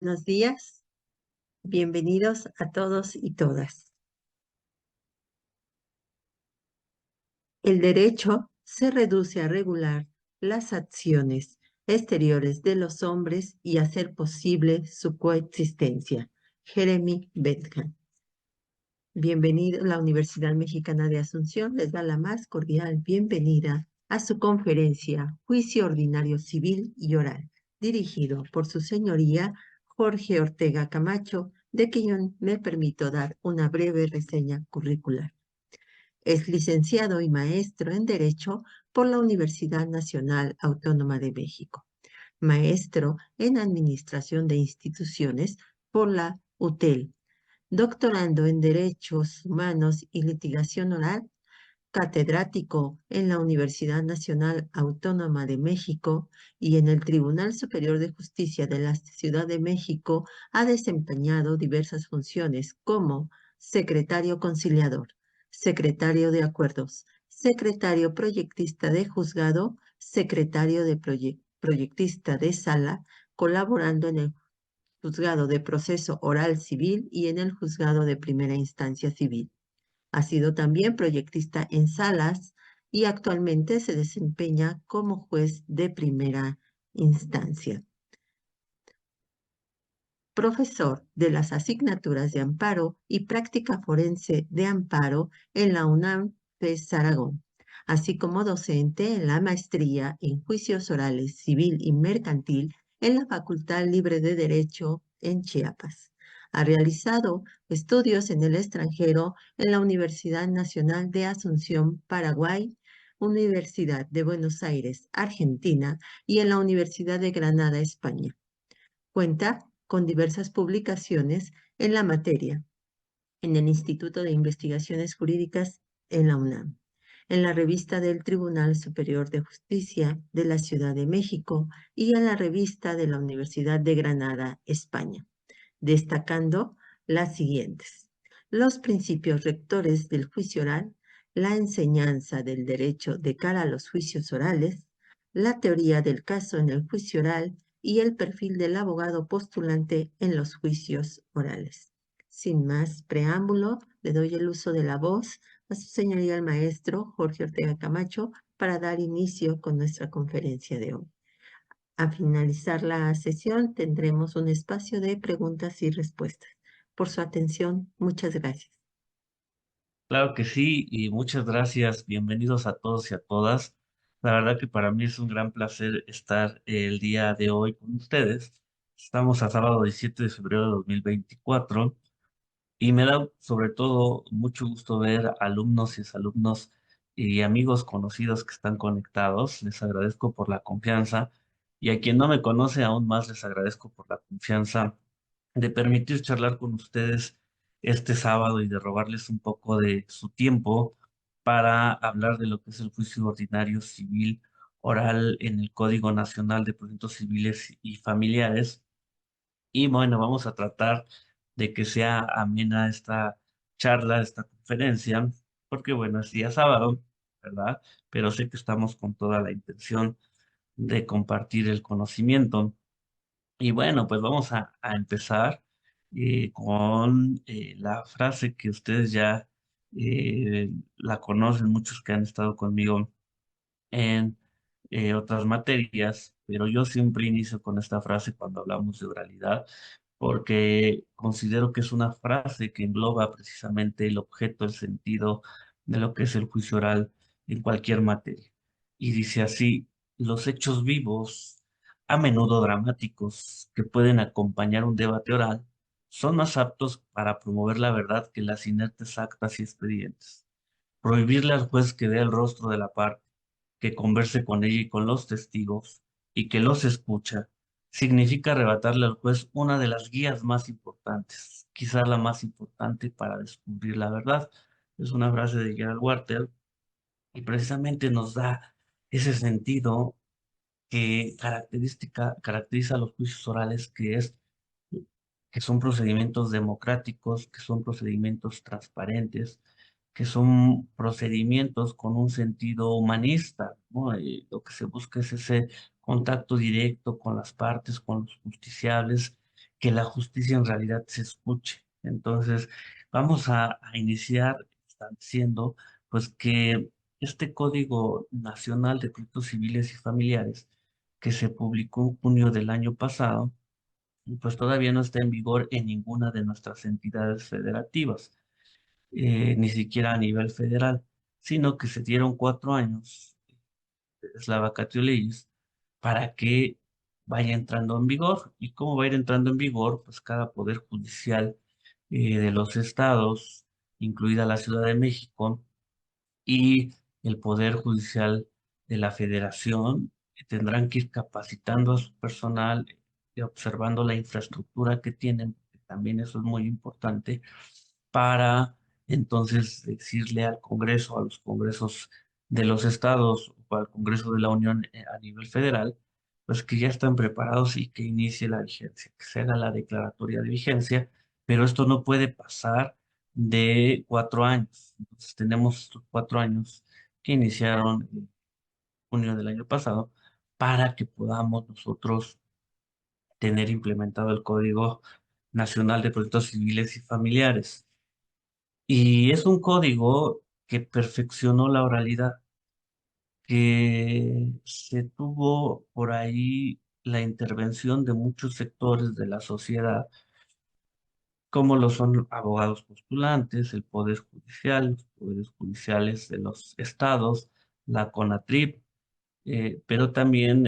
Buenos días, bienvenidos a todos y todas. El derecho se reduce a regular las acciones exteriores de los hombres y hacer posible su coexistencia. Jeremy Bentham. Bienvenido a la Universidad Mexicana de Asunción. Les da la más cordial bienvenida a su conferencia Juicio Ordinario Civil y Oral, dirigido por su señoría Jorge Ortega Camacho, de quien me permito dar una breve reseña curricular. Es licenciado y maestro en Derecho por la Universidad Nacional Autónoma de México, maestro en Administración de Instituciones por la UTEL, doctorando en Derechos Humanos y Litigación Oral, catedrático en la Universidad Nacional Autónoma de México y en el Tribunal Superior de Justicia de la Ciudad de México. Ha desempeñado diversas funciones como secretario conciliador, secretario de acuerdos, secretario proyectista de juzgado, secretario de proyectista de sala, colaborando en el Juzgado de Proceso Oral Civil y en el Juzgado de Primera Instancia Civil. Ha sido también proyectista en salas y actualmente se desempeña como juez de primera instancia. Profesor de las asignaturas de amparo y práctica forense de amparo en la UNAM FES Aragón, así como docente en la maestría en juicios orales civil y mercantil en la Facultad Libre de Derecho en Chiapas. Ha realizado estudios en el extranjero en la Universidad Nacional de Asunción, Paraguay, Universidad de Buenos Aires, Argentina, y en la Universidad de Granada, España. Cuenta con diversas publicaciones en la materia, en el Instituto de Investigaciones Jurídicas en la UNAM, en la revista del Tribunal Superior de Justicia de la Ciudad de México y en la revista de la Universidad de Granada, España, destacando las siguientes: los principios rectores del juicio oral, la enseñanza del derecho de cara a los juicios orales, la teoría del caso en el juicio oral y el perfil del abogado postulante en los juicios orales. Sin más preámbulo, le doy el uso de la voz a su señoría el maestro Jorge Ortega Camacho para dar inicio con nuestra conferencia de hoy. A finalizar la sesión tendremos un espacio de preguntas y respuestas. Por su atención, muchas gracias. Claro que sí, y muchas gracias. Bienvenidos a todos y a todas. La verdad que para mí es un gran placer estar el día de hoy con ustedes. Estamos a sábado 17 de febrero de 2024 y me da sobre todo mucho gusto ver alumnos y exalumnos y amigos conocidos que están conectados. Les agradezco por la confianza y a quien no me conoce aún más les agradezco por la confianza de permitir charlar con ustedes este sábado y de robarles un poco de su tiempo para hablar de lo que es el juicio ordinario civil oral en el Código Nacional de Procedimientos Civiles y Familiares. Y bueno, vamos a tratar de que sea amena esta charla, esta conferencia, porque bueno, es día sábado, ¿verdad? Pero sé que estamos con toda la intención de compartir el conocimiento. Y bueno, pues vamos a empezar con la frase que ustedes ya la conocen, muchos que han estado conmigo en otras materias, pero yo siempre inicio con esta frase cuando hablamos de oralidad, porque considero que es una frase que engloba precisamente el objeto, el sentido de lo que es el juicio oral en cualquier materia. Y dice así: los hechos vivos, a menudo dramáticos, que pueden acompañar un debate oral, son más aptos para promover la verdad que las inertes actas y expedientes. Prohibirle al juez que vea el rostro de la parte, que converse con ella y con los testigos, y que los escucha, significa arrebatarle al juez una de las guías más importantes, quizás la más importante para descubrir la verdad. Es una frase de Gerald Walter y precisamente nos da ese sentido que caracteriza a los juicios orales, que son procedimientos democráticos, que son procedimientos transparentes, que son procedimientos con un sentido humanista, ¿no? Lo que se busca es ese contacto directo con las partes, con los justiciables, que la justicia en realidad se escuche. Entonces, vamos a iniciar estableciendo, pues, que este Código Nacional de Proyectos Civiles y Familiares, que se publicó en junio del año pasado, pues todavía no está en vigor en ninguna de nuestras entidades federativas, ni siquiera a nivel federal, sino que se dieron 4 años, es la vacatio legis, para que vaya entrando en vigor. ¿Y cómo va a ir entrando en vigor? Pues cada poder judicial de los estados, incluida la Ciudad de México, y el Poder Judicial de la Federación tendrán que ir capacitando a su personal y observando la infraestructura que tienen, que también eso es muy importante, para entonces decirle al Congreso, a los congresos de los estados o al Congreso de la Unión a nivel federal, pues que ya están preparados y que inicie la vigencia, que se haga la declaratoria de vigencia, pero esto no puede pasar de 4 años. Entonces tenemos estos 4 años que iniciaron en junio del año pasado para que podamos nosotros tener implementado el Código Nacional de Proyectos Civiles y Familiares. Y es un código que perfeccionó la oralidad, que se tuvo por ahí la intervención de muchos sectores de la sociedad, como lo son abogados postulantes, el Poder Judicial, los poderes judiciales de los estados, la CONATRIP, pero también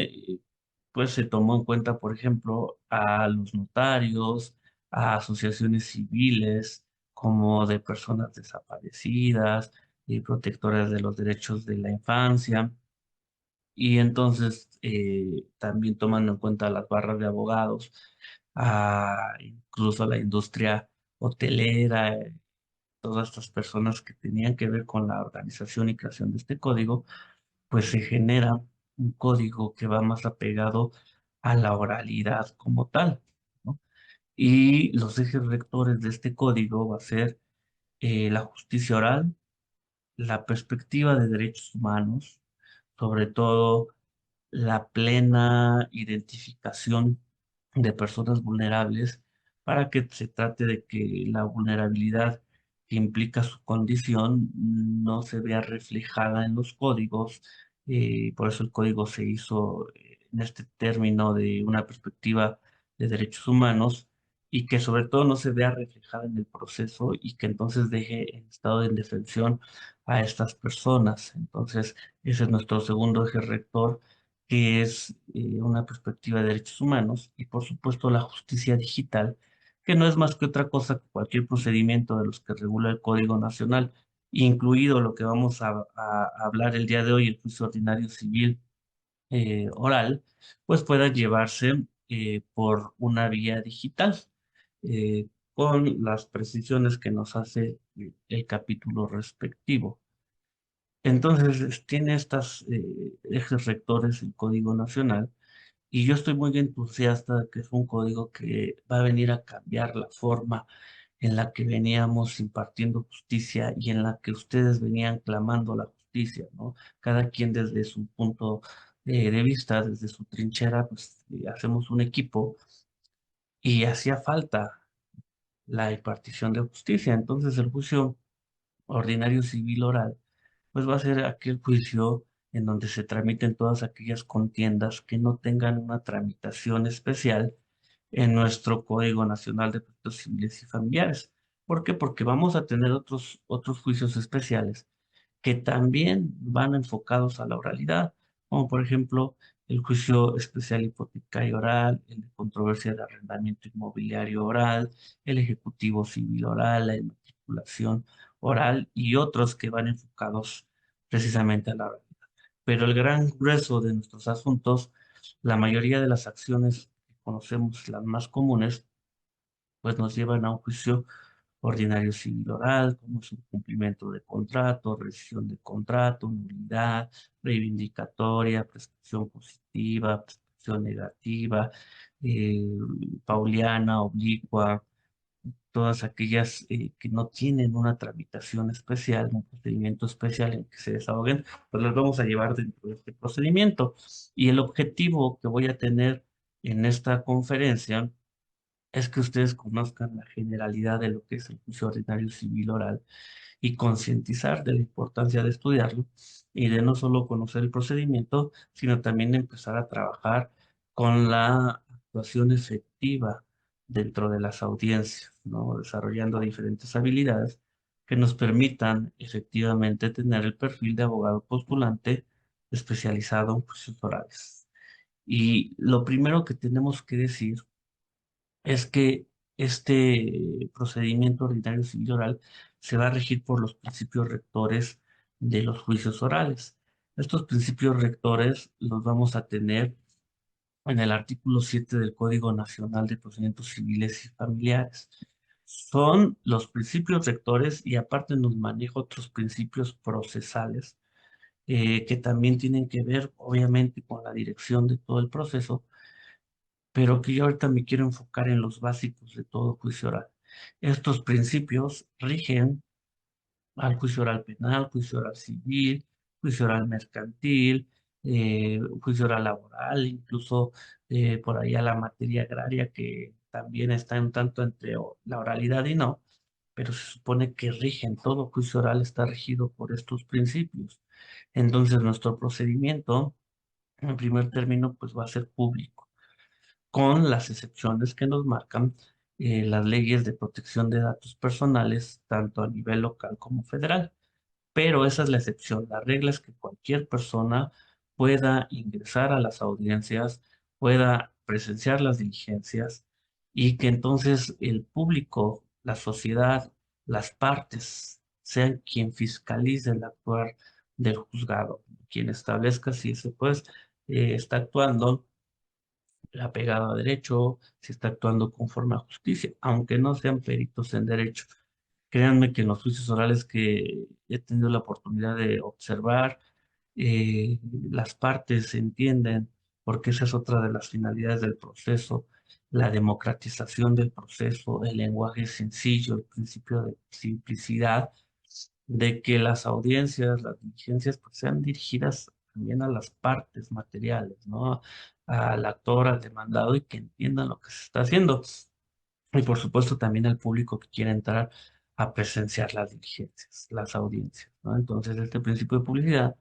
pues se tomó en cuenta, por ejemplo, a los notarios, a asociaciones civiles como de personas desaparecidas y protectoras de los derechos de la infancia. Y entonces también tomando en cuenta las barras de abogados, incluso la industria hotelera, todas estas personas que tenían que ver con la organización y creación de este código, pues se genera un código que va más apegado a la oralidad como tal, ¿no? Y los ejes rectores de este código va a ser la justicia oral, la perspectiva de derechos humanos, sobre todo la plena identificación de personas vulnerables para que se trate de que la vulnerabilidad que implica su condición no se vea reflejada en los códigos. Por eso el código se hizo en este término de una perspectiva de derechos humanos y que sobre todo no se vea reflejada en el proceso y que entonces deje en estado de indefensión a estas personas. Entonces, ese es nuestro segundo eje rector, que es una perspectiva de derechos humanos y por supuesto la justicia digital, que no es más que otra cosa que cualquier procedimiento de los que regula el Código Nacional, incluido lo que vamos a hablar el día de hoy, el juicio ordinario civil oral, pues pueda llevarse por una vía digital, con las precisiones que nos hace el capítulo respectivo. Entonces, tiene estas ejes rectores el Código Nacional y yo estoy muy entusiasta de que es un código que va a venir a cambiar la forma en la que veníamos impartiendo justicia y en la que ustedes venían clamando la justicia, ¿no? Cada quien desde su punto de vista, desde su trinchera, pues hacemos un equipo y hacía falta la impartición de justicia. Entonces, el juicio ordinario civil oral pues va a ser aquel juicio en donde se tramiten todas aquellas contiendas que no tengan una tramitación especial en nuestro Código Nacional de Proyectos Civiles y Familiares. ¿Por qué? Porque vamos a tener otros juicios especiales que también van enfocados a la oralidad, como por ejemplo el juicio especial hipotecario oral, el de controversia de arrendamiento inmobiliario oral, el ejecutivo civil oral, la inmatriculación oral y otros que van enfocados precisamente a la oralidad. Pero el gran grueso de nuestros asuntos, la mayoría de las acciones que conocemos, las más comunes, pues nos llevan a un juicio ordinario civil oral, como es un cumplimiento de contrato, rescisión de contrato, nulidad, reivindicatoria, prescripción positiva, prescripción negativa, eh, pauliana, oblicua, todas aquellas que no tienen una tramitación especial, un procedimiento especial en que se desahoguen, pues las vamos a llevar dentro de este procedimiento. Y el objetivo que voy a tener en esta conferencia es que ustedes conozcan la generalidad de lo que es el juicio ordinario civil oral y concientizar de la importancia de estudiarlo y de no solo conocer el procedimiento, sino también empezar a trabajar con la actuación efectiva dentro de las audiencias, ¿no? Desarrollando diferentes habilidades que nos permitan efectivamente tener el perfil de abogado postulante especializado en juicios orales. Y lo primero que tenemos que decir es que este procedimiento ordinario civil oral se va a regir por los principios rectores de los juicios orales. Estos principios rectores los vamos a tener en el artículo 7 del Código Nacional de Procedimientos Civiles y Familiares. Son los principios rectores y aparte nos maneja otros principios procesales que también tienen que ver, obviamente, con la dirección de todo el proceso, pero que yo ahorita me quiero enfocar en los básicos de todo juicio oral. Estos principios rigen al juicio oral penal, juicio oral civil, juicio oral mercantil, juicio oral laboral, incluso por ahí a la materia agraria que también está un tanto entre la oralidad y no, pero se supone que rigen, todo juicio oral está regido por estos principios. Entonces nuestro procedimiento, en primer término, pues va a ser público con las excepciones que nos marcan las leyes de protección de datos personales, tanto a nivel local como federal. Pero esa es la excepción. La regla es que cualquier persona pueda ingresar a las audiencias, pueda presenciar las diligencias y que entonces el público, la sociedad, las partes sean quien fiscalice el actuar del juzgado, quien establezca si ese juez está actuando apegado a derecho, si está actuando conforme a justicia, aunque no sean peritos en derecho. Créanme que en los juicios orales que he tenido la oportunidad de observar, las partes se entienden, porque esa es otra de las finalidades del proceso, la democratización del proceso, el lenguaje sencillo, el principio de simplicidad, de que las audiencias, las diligencias, pues sean dirigidas también a las partes materiales, ¿no? Al actor, al demandado y que entiendan lo que se está haciendo. Y por supuesto también al público que quiera entrar a presenciar las diligencias, las audiencias, ¿no? Entonces, este principio de publicidad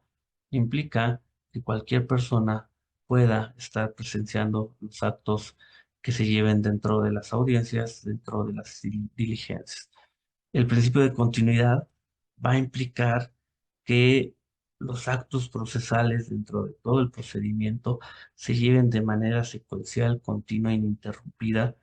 implica que cualquier persona pueda estar presenciando los actos que se lleven dentro de las audiencias, dentro de las diligencias. El principio de continuidad va a implicar que los actos procesales dentro de todo el procedimiento se lleven de manera secuencial, continua e ininterrumpida,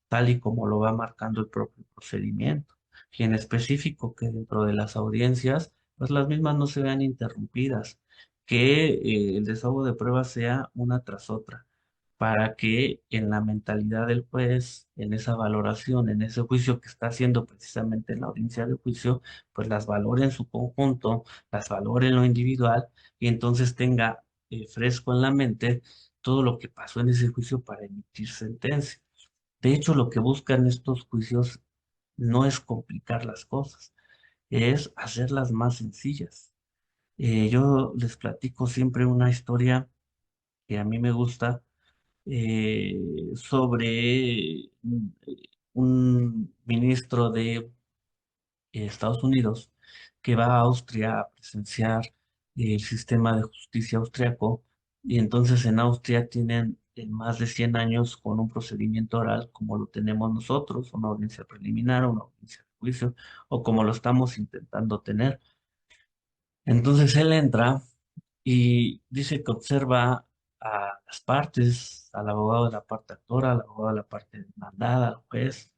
tal y como lo va marcando el propio procedimiento. Y en específico que dentro de las audiencias, pues las mismas no se vean interrumpidas, que el desahogo de pruebas sea una tras otra para que en la mentalidad del juez, en esa valoración, en ese juicio que está haciendo precisamente en la audiencia de juicio, pues las valore en su conjunto, las valore en lo individual y entonces tenga fresco en la mente todo lo que pasó en ese juicio para emitir sentencia. De hecho, lo que buscan estos juicios no es complicar las cosas, es hacerlas más sencillas. Yo les platico siempre una historia que a mí me gusta sobre un ministro de Estados Unidos que va a Austria a presenciar el sistema de justicia austriaco y entonces en Austria tienen más de 100 años con un procedimiento oral como lo tenemos nosotros, una audiencia preliminar, una audiencia de juicio o como lo estamos intentando tener. Entonces él entra y dice que observa a las partes, al abogado de la parte actora, al abogado de la parte demandada, al juez,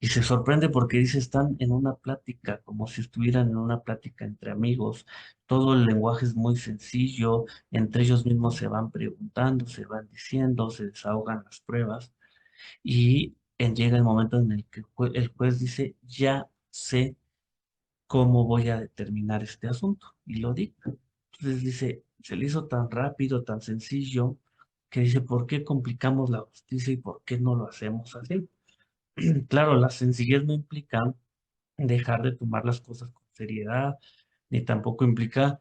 y se sorprende porque dice están en una plática, como si estuvieran en una plática entre amigos. Todo el lenguaje es muy sencillo, entre ellos mismos se van preguntando, se van diciendo, se desahogan las pruebas, y llega el momento en el que el juez dice, ya sé cómo voy a determinar este asunto, y lo dicta. Entonces dice, se le hizo tan rápido, tan sencillo, que dice, ¿por qué complicamos la justicia y por qué no lo hacemos así? Claro, la sencillez no implica dejar de tomar las cosas con seriedad, ni tampoco implica,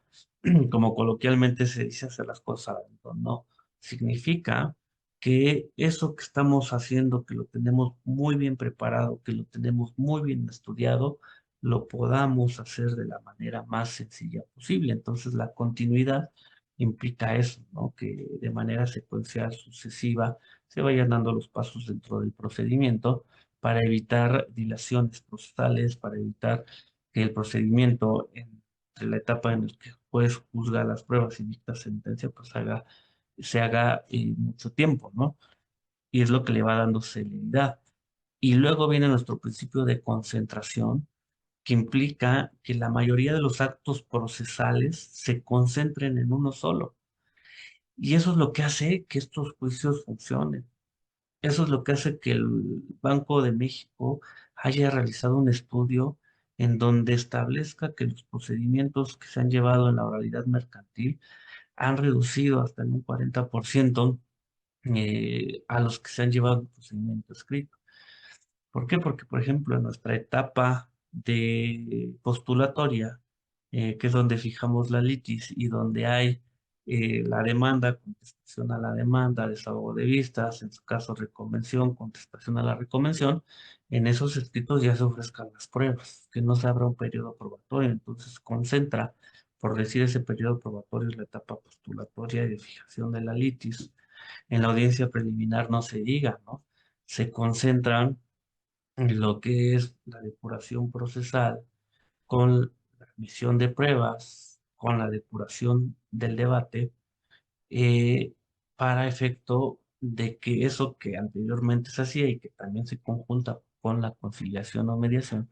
como coloquialmente se dice, hacer las cosas al aventón. No, significa que eso que estamos haciendo, que lo tenemos muy bien preparado, que lo tenemos muy bien estudiado, lo podamos hacer de la manera más sencilla posible. Entonces, la continuidad implica eso, ¿no? Que de manera secuencial, sucesiva, se vayan dando los pasos dentro del procedimiento para evitar dilaciones procesales, para evitar que el procedimiento entre la etapa en la que el juez juzga las pruebas y dicta sentencia, pues se haga mucho tiempo, ¿no? Y es lo que le va dando celeridad. Y luego viene nuestro principio de concentración, que implica que la mayoría de los actos procesales se concentren en uno solo. Y eso es lo que hace que estos juicios funcionen. Eso es lo que hace que el Banco de México haya realizado un estudio en donde establezca que los procedimientos que se han llevado en la oralidad mercantil han reducido hasta en un 40% a los que se han llevado el procedimiento escrito. ¿Por qué? Porque, por ejemplo, en nuestra etapa de postulatoria, que es donde fijamos la litis y donde hay la demanda, contestación a la demanda, desahogo de vistas, en su caso reconvención, contestación a la reconvención, en esos escritos ya se ofrezcan las pruebas, que no se abra un periodo probatorio, entonces concentra, por decir ese periodo probatorio, es la etapa postulatoria y de fijación de la litis. En la audiencia preliminar no se diga, ¿no? Se concentran en lo que es la depuración procesal con la admisión de pruebas, con la depuración del debate, eh, para efecto de que eso que anteriormente se hacía y que también se conjunta con la conciliación o mediación,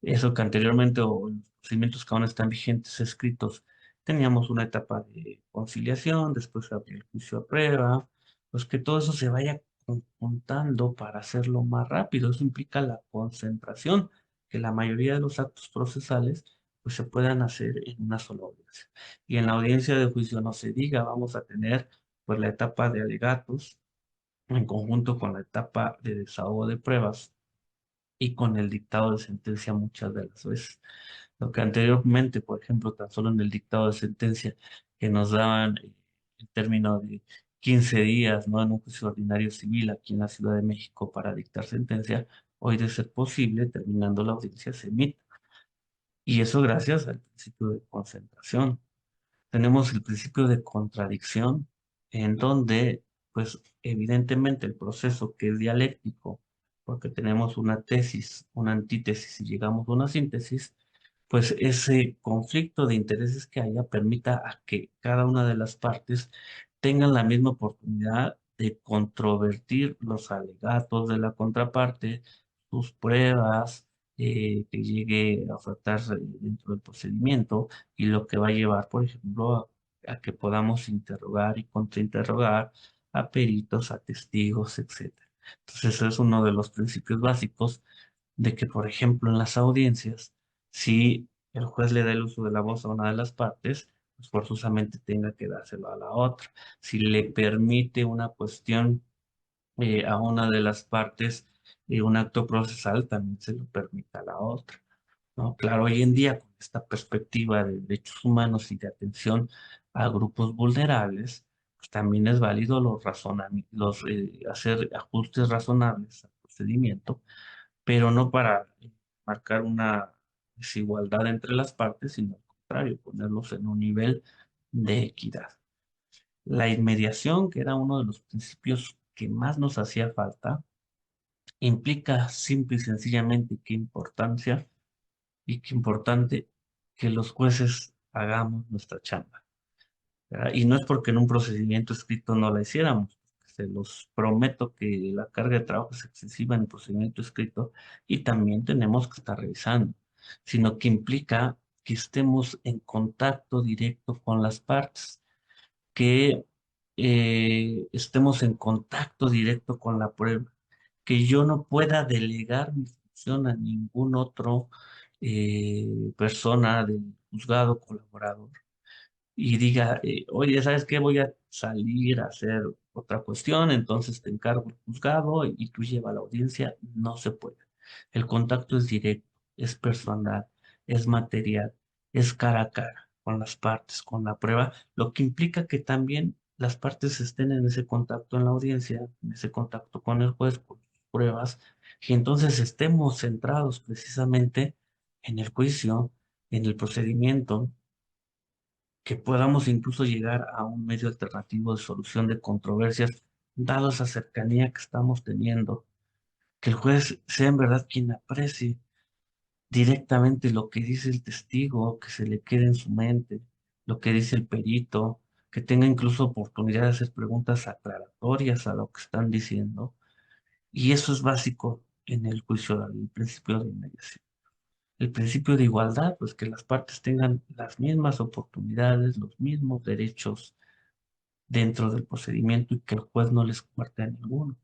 eso que anteriormente o en los procedimientos que aún están vigentes escritos, teníamos una etapa de conciliación, después se abrió el juicio a prueba, pues que todo eso se vaya conjuntando para hacerlo más rápido. Eso implica la concentración, que la mayoría de los actos procesales pues se puedan hacer en una sola audiencia. Y en la audiencia de juicio no se diga, vamos a tener pues la etapa de alegatos en conjunto con la etapa de desahogo de pruebas y con el dictado de sentencia muchas de las veces. Lo que anteriormente, por ejemplo, tan solo en el dictado de sentencia, que nos daban el término de 15 días, ¿no? En un juicio ordinario civil aquí en la Ciudad de México para dictar sentencia, hoy de ser posible, terminando la audiencia, se emite. Y eso gracias al principio de concentración. Tenemos el principio de contradicción, en donde, pues, evidentemente el proceso que es dialéctico, porque tenemos una tesis, una antítesis y llegamos a una síntesis, pues ese conflicto de intereses que haya permita a que cada una de las partes tengan la misma oportunidad de controvertir los alegatos de la contraparte, sus pruebas, que llegue a ofertarse dentro del procedimiento y lo que va a llevar, por ejemplo, a que podamos interrogar y contrainterrogar a peritos, a testigos, etcétera. Entonces, eso es uno de los principios básicos de que, por ejemplo, en las audiencias, si el juez le da el uso de la voz a una de las partes, pues forzosamente tenga que dárselo a la otra. Si le permite una cuestión a una de las partes un acto procesal, también se lo permite a la otra, ¿no? Claro, hoy en día, con esta perspectiva de derechos humanos y de atención a grupos vulnerables, pues también es válido hacer ajustes razonables al procedimiento, pero no para marcar una desigualdad entre las partes, sino al contrario, ponerlos en un nivel de equidad. La inmediación, que era uno de los principios que más nos hacía falta, implica simple y sencillamente qué importante que los jueces hagamos nuestra chamba, ¿verdad? Y no es porque en un procedimiento escrito no la hiciéramos. Se los prometo que la carga de trabajo es excesiva en el procedimiento escrito y también tenemos que estar revisando, sino que implica que estemos en contacto directo con las partes, que estemos en contacto directo con la prueba, que yo no pueda delegar mi función a ningún otro persona del juzgado colaborador y diga, oye, ¿sabes qué? Voy a salir a hacer otra cuestión, entonces te encargo el juzgado y tú lleva a la audiencia. No se puede. El contacto es directo, es personal, es material, es cara a cara con las partes, con la prueba, lo que implica que también las partes estén en ese contacto en la audiencia, en ese contacto con el juez, con sus pruebas, y entonces estemos centrados precisamente en el juicio, en el procedimiento, que podamos incluso llegar a un medio alternativo de solución de controversias, dado esa cercanía que estamos teniendo, que el juez sea en verdad quien aprecie directamente lo que dice el testigo, que se le quede en su mente, lo que dice el perito, que tenga incluso oportunidad de hacer preguntas aclaratorias a lo que están diciendo. Y eso es básico en el juicio, el principio de inmediación. El principio de igualdad, pues que las partes tengan las mismas oportunidades, los mismos derechos dentro del procedimiento y que el juez no les cuarte a ninguno.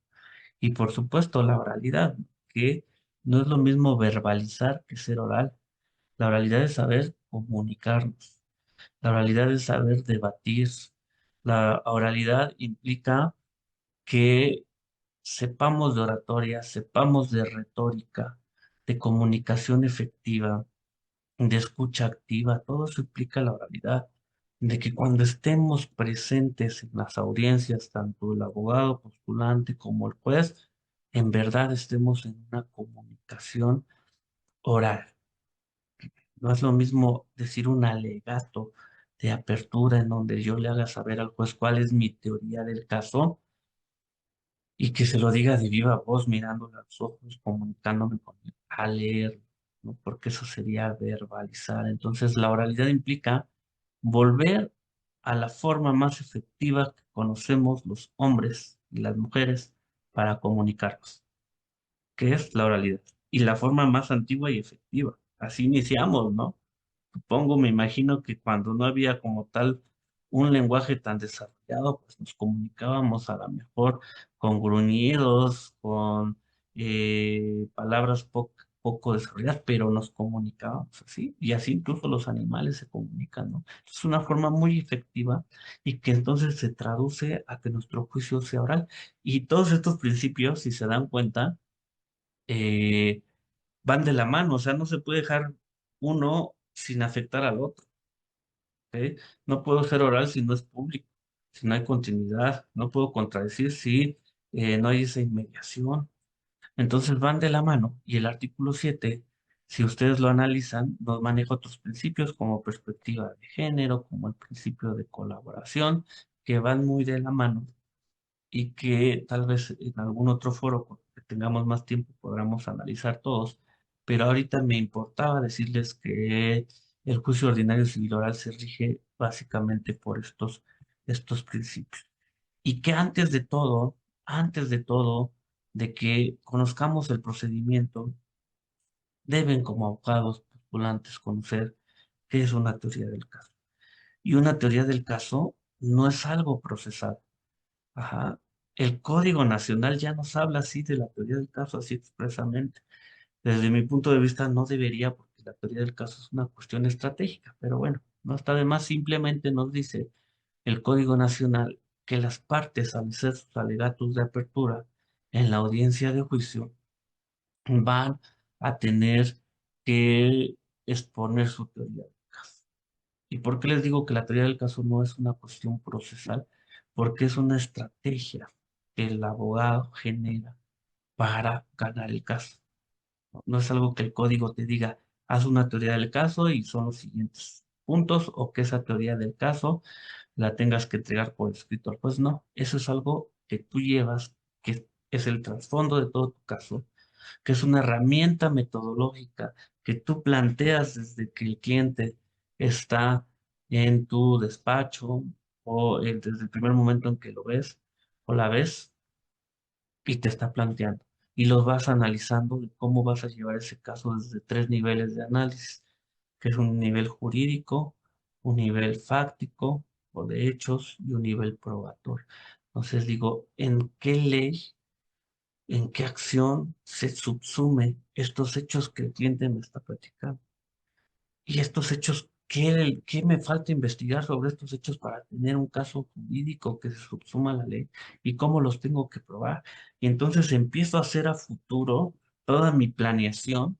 Y por supuesto, la oralidad, que no es lo mismo verbalizar que ser oral. La oralidad es saber comunicarnos. La oralidad es saber debatir. La oralidad implica que sepamos de oratoria, sepamos de retórica, de comunicación efectiva, de escucha activa. Todo eso implica la oralidad. De que cuando estemos presentes en las audiencias, tanto el abogado postulante como el juez, en verdad estemos en una comunicación oral. No es lo mismo decir un alegato de apertura en donde yo le haga saber al juez cuál es mi teoría del caso y que se lo diga de viva voz, mirándole a los ojos, comunicándome con él, a leer, ¿no? Porque eso sería verbalizar. Entonces, la oralidad implica volver a la forma más efectiva que conocemos los hombres y las mujeres para comunicarnos, que es la oralidad, y la forma más antigua y efectiva. Así iniciamos, ¿no? Supongo, me imagino que cuando no había como tal un lenguaje tan desarrollado, pues nos comunicábamos a lo mejor con gruñidos, con palabras poco desarrolladas, pero nos comunicábamos así, y así incluso los animales se comunican, ¿no? Es una forma muy efectiva y que entonces se traduce a que nuestro juicio sea oral. Y todos estos principios, si se dan cuenta, eh, van de la mano, o sea, no se puede dejar uno sin afectar al otro. ¿Ok? No puedo ser oral si no es público, si no hay continuidad, no puedo contradecir si no hay esa inmediación. Entonces van de la mano y el artículo 7, si ustedes lo analizan, nos maneja otros principios como perspectiva de género, como el principio de colaboración, que van muy de la mano y que tal vez en algún otro foro que tengamos más tiempo podamos analizar todos, pero ahorita me importaba decirles que el juicio ordinario civil oral se rige básicamente por estos principios. Y que antes de todo, de que conozcamos el procedimiento, deben como abogados postulantes conocer qué es una teoría del caso. Y una teoría del caso no es algo procesal. Ajá. El Código Nacional ya nos habla así de la teoría del caso, así expresamente. Desde mi punto de vista no debería, porque la teoría del caso es una cuestión estratégica, pero bueno, no está de más, simplemente nos dice el Código Nacional que las partes al hacer sus alegatos de apertura en la audiencia de juicio van a tener que exponer su teoría del caso. ¿Y por qué les digo que la teoría del caso no es una cuestión procesal? Porque es una estrategia que el abogado genera para ganar el caso. No es algo que el código te diga, haz una teoría del caso y son los siguientes puntos, o que esa teoría del caso la tengas que entregar por escrito. Pues no, eso es algo que tú llevas, que es el trasfondo de todo tu caso, que es una herramienta metodológica que tú planteas desde que el cliente está en tu despacho o desde el primer momento en que lo ves o la ves y te está planteando. Y los vas analizando de cómo vas a llevar ese caso desde tres niveles de análisis, que es un nivel jurídico, un nivel fáctico o de hechos y un nivel probatorio. Entonces digo, ¿en qué ley, en qué acción se subsume estos hechos que el cliente me está platicando? Y estos hechos, ¿qué me falta investigar sobre estos hechos para tener un caso jurídico que se subsuma a la ley? ¿Y cómo los tengo que probar? Y entonces empiezo a hacer a futuro toda mi planeación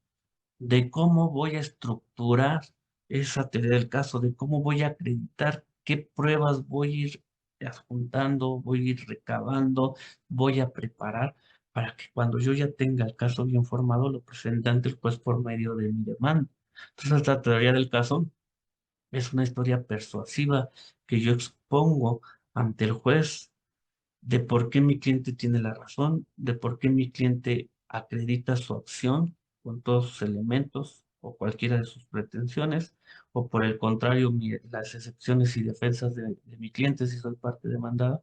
de cómo voy a estructurar esa teoría del caso, de cómo voy a acreditar qué pruebas voy a ir adjuntando, voy a ir recabando, voy a preparar para que cuando yo ya tenga el caso bien formado, lo presente ante el juez por medio de mi demanda. Entonces, la teoría del caso es una historia persuasiva que yo expongo ante el juez de por qué mi cliente tiene la razón, de por qué mi cliente acredita su acción con todos sus elementos o cualquiera de sus pretensiones, o por el contrario, las excepciones y defensas de mi cliente si soy parte demandada,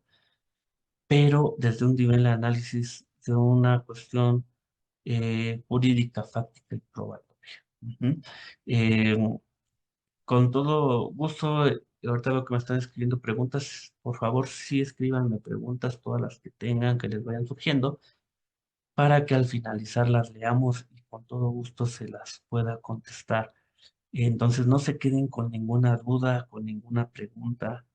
pero desde un nivel de análisis de una cuestión jurídica, fáctica y probatoria. Ujú. Eh, con todo gusto, ahorita lo que me están escribiendo preguntas, por favor, sí escríbanme preguntas, todas las que tengan, que les vayan surgiendo, para que al finalizar las leamos y con todo gusto se las pueda contestar. Entonces, no se queden con ninguna duda, con ninguna pregunta.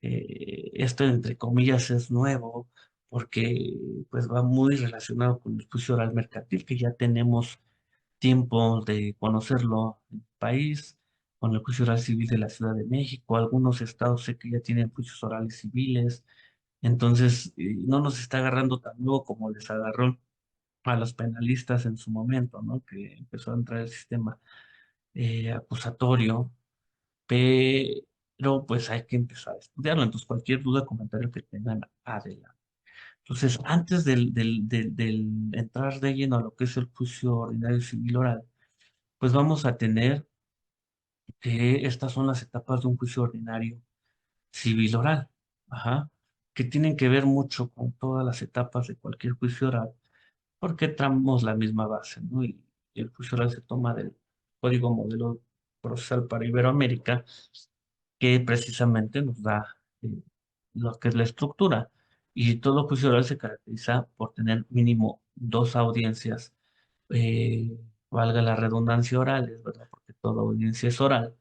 Esto, entre comillas, es nuevo porque pues va muy relacionado con el juicio oral mercantil, que ya tenemos tiempo de conocerlo en el país, con el juicio oral civil de la Ciudad de México. Algunos estados sé que ya tienen juicios orales civiles. Entonces, no nos está agarrando tan nuevo como les agarró a los penalistas en su momento, ¿no? Que empezó a entrar el sistema acusatorio, pero pues hay que empezar a estudiarlo. Entonces, cualquier duda, comentario que tengan, adelante. Entonces, antes del entrar de lleno a lo que es el juicio ordinario civil oral, pues vamos a tener que estas son las etapas de un juicio ordinario civil oral, ajá, que tienen que ver mucho con todas las etapas de cualquier juicio oral, porque traemos la misma base, ¿no? Y el juicio oral se toma del Código Modelo Procesal para Iberoamérica, que precisamente nos da lo que es la estructura. Y todo juicio oral se caracteriza por tener mínimo dos audiencias, eh, valga la redundancia, orales, ¿verdad? Porque toda audiencia es oral.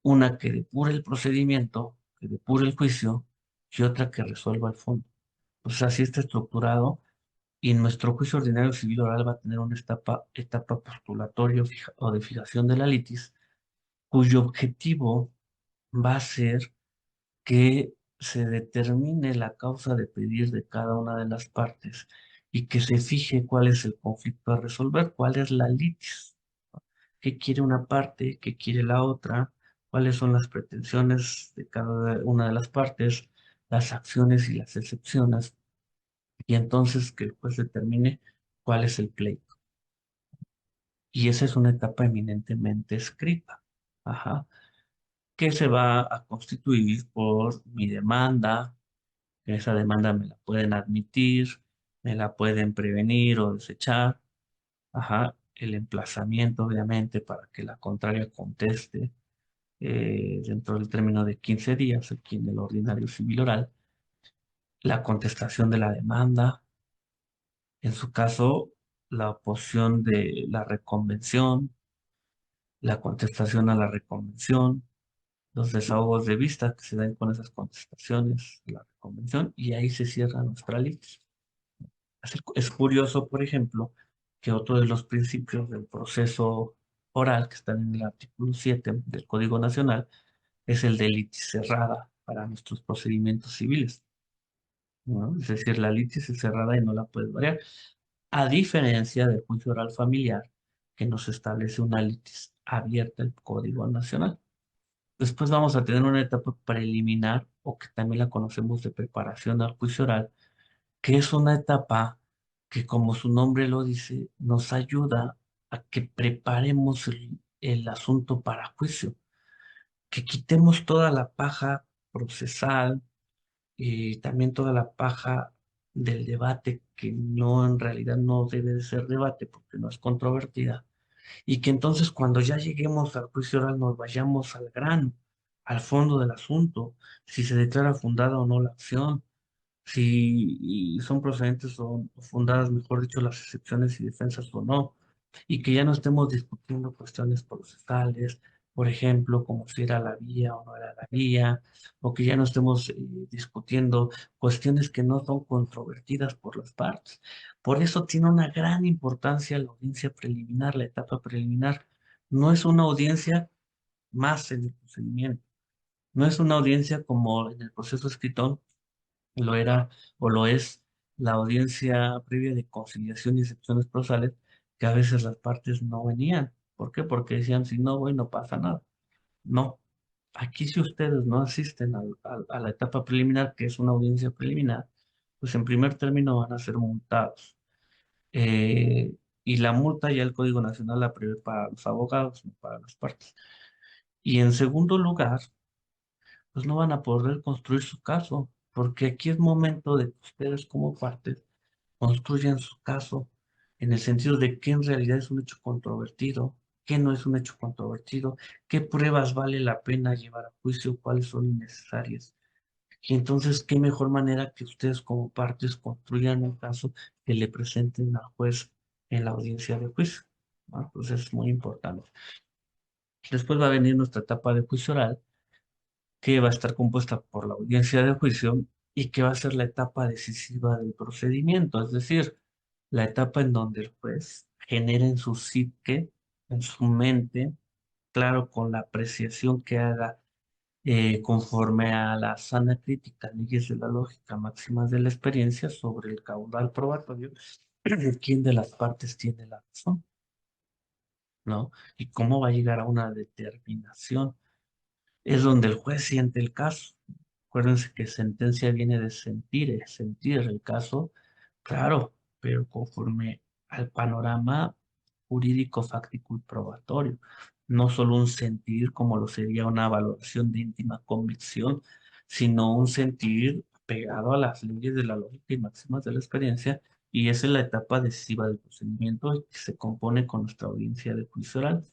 Una que depure el procedimiento, que depure el juicio, y otra que resuelva el fondo. Pues así está estructurado, y nuestro juicio ordinario civil oral va a tener una etapa postulatoria o de fijación de la litis, cuyo objetivo va a ser que se determine la causa de pedir de cada una de las partes y que se fije cuál es el conflicto a resolver, cuál es la litis, qué quiere una parte, qué quiere la otra, cuáles son las pretensiones de cada una de las partes, las acciones y las excepciones, y entonces que el juez determine cuál es el pleito. Y esa es una etapa eminentemente escrita, ajá, que se va a constituir por mi demanda, que esa demanda me la pueden admitir, me la pueden prevenir o desechar, ajá, el emplazamiento, obviamente, para que la contraria conteste dentro del término de 15 días, aquí en el ordinario civil oral, la contestación de la demanda, en su caso, la oposición de la reconvención, la contestación a la reconvención, los desahogos de vista que se dan con esas contestaciones, la reconvención, y ahí se cierra nuestra lista. Es curioso, por ejemplo, que otro de los principios del proceso oral que están en el artículo 7 del Código Nacional es el de litis cerrada para nuestros procedimientos civiles, ¿no? Es decir, la litis es cerrada y no la puedes variar, a diferencia del juicio oral familiar, que nos establece una litis abierta el Código Nacional. Después vamos a tener una etapa preliminar, o que también la conocemos de preparación al juicio oral, que es una etapa que, como su nombre lo dice, nos ayuda a que preparemos el asunto para juicio, que quitemos toda la paja procesal y también toda la paja del debate, que no, en realidad no debe de ser debate porque no es controvertida, y que entonces cuando ya lleguemos al juicio oral nos vayamos al grano, al fondo del asunto, si se declara fundada o no la acción, si son procedentes o fundadas, mejor dicho, las excepciones y defensas o no, y que ya no estemos discutiendo cuestiones procesales, por ejemplo, como si era la vía o no era la vía, o que ya no estemos discutiendo cuestiones que no son controvertidas por las partes. Por eso tiene una gran importancia la audiencia preliminar, la etapa preliminar. No es una audiencia más en el procedimiento, No es una audiencia como en el proceso escrito lo era o lo es la audiencia previa de conciliación y excepciones procesales, que a veces las partes no venían. ¿Por qué? Porque decían, si no voy, no pasa nada. No. Aquí si ustedes no asisten a la etapa preliminar, que es una audiencia preliminar, pues en primer término van a ser multados. Eh, y la multa ya el Código Nacional la prevé para los abogados, no para las partes. Y en segundo lugar, pues no van a poder construir su caso, porque aquí es momento de que ustedes como partes construyan su caso en el sentido de qué en realidad es un hecho controvertido, qué no es un hecho controvertido, qué pruebas vale la pena llevar a juicio, cuáles son innecesarias. Y entonces, qué mejor manera que ustedes como partes construyan un caso que le presenten al juez en la audiencia de juicio, ¿no? Entonces es muy importante. Después va a venir nuestra etapa de juicio oral, que va a estar compuesta por la audiencia de juicio y que va a ser la etapa decisiva del procedimiento, es decir, la etapa en donde el juez genera en su psique, en su mente, claro, con la apreciación que haga conforme a la sana crítica, leyes de la lógica, máximas de la experiencia sobre el caudal probatorio, quién de las partes tiene la razón, ¿no? Y cómo va a llegar a una determinación. Es donde el juez siente el caso. Acuérdense que sentencia viene de sentir el caso, claro, pero conforme al panorama jurídico, fáctico y probatorio. No solo un sentir como lo sería una valoración de íntima convicción, sino un sentir pegado a las leyes de la lógica y máximas de la experiencia, y esa es la etapa decisiva del procedimiento y que se compone con nuestra audiencia de juicio oral.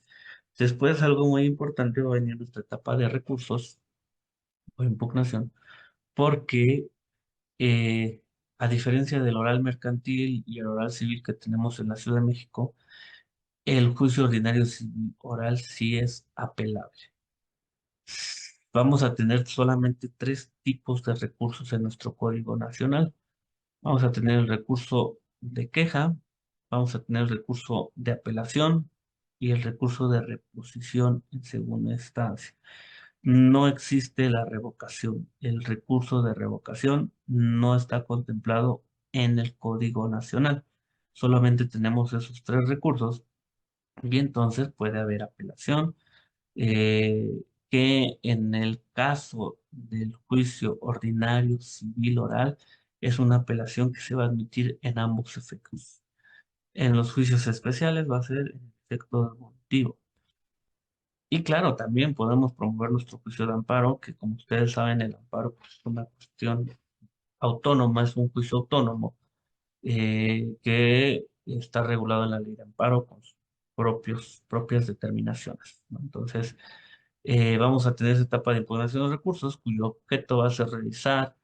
Después, algo muy importante va a venir nuestra etapa de recursos o impugnación, porque eh, a diferencia del oral mercantil y el oral civil que tenemos en la Ciudad de México, el juicio ordinario civil oral sí es apelable. Vamos a tener solamente tres tipos de recursos en nuestro Código Nacional. Vamos a tener el recurso de queja, vamos a tener el recurso de apelación y el recurso de reposición en segunda instancia. No existe la revocación. El recurso de revocación no está contemplado en el Código Nacional. Solamente tenemos esos tres recursos y entonces puede haber apelación, eh, que en el caso del juicio ordinario civil oral es una apelación que se va a admitir en ambos efectos. En los juicios especiales va a ser en efecto devolutivo. Y claro, también podemos promover nuestro juicio de amparo, que como ustedes saben, el amparo pues, es una cuestión autónoma, es un juicio autónomo que está regulado en la ley de amparo con sus propias determinaciones, ¿no? Entonces, vamos a tener esa etapa de impugnación de los recursos, cuyo objeto va a ser revisar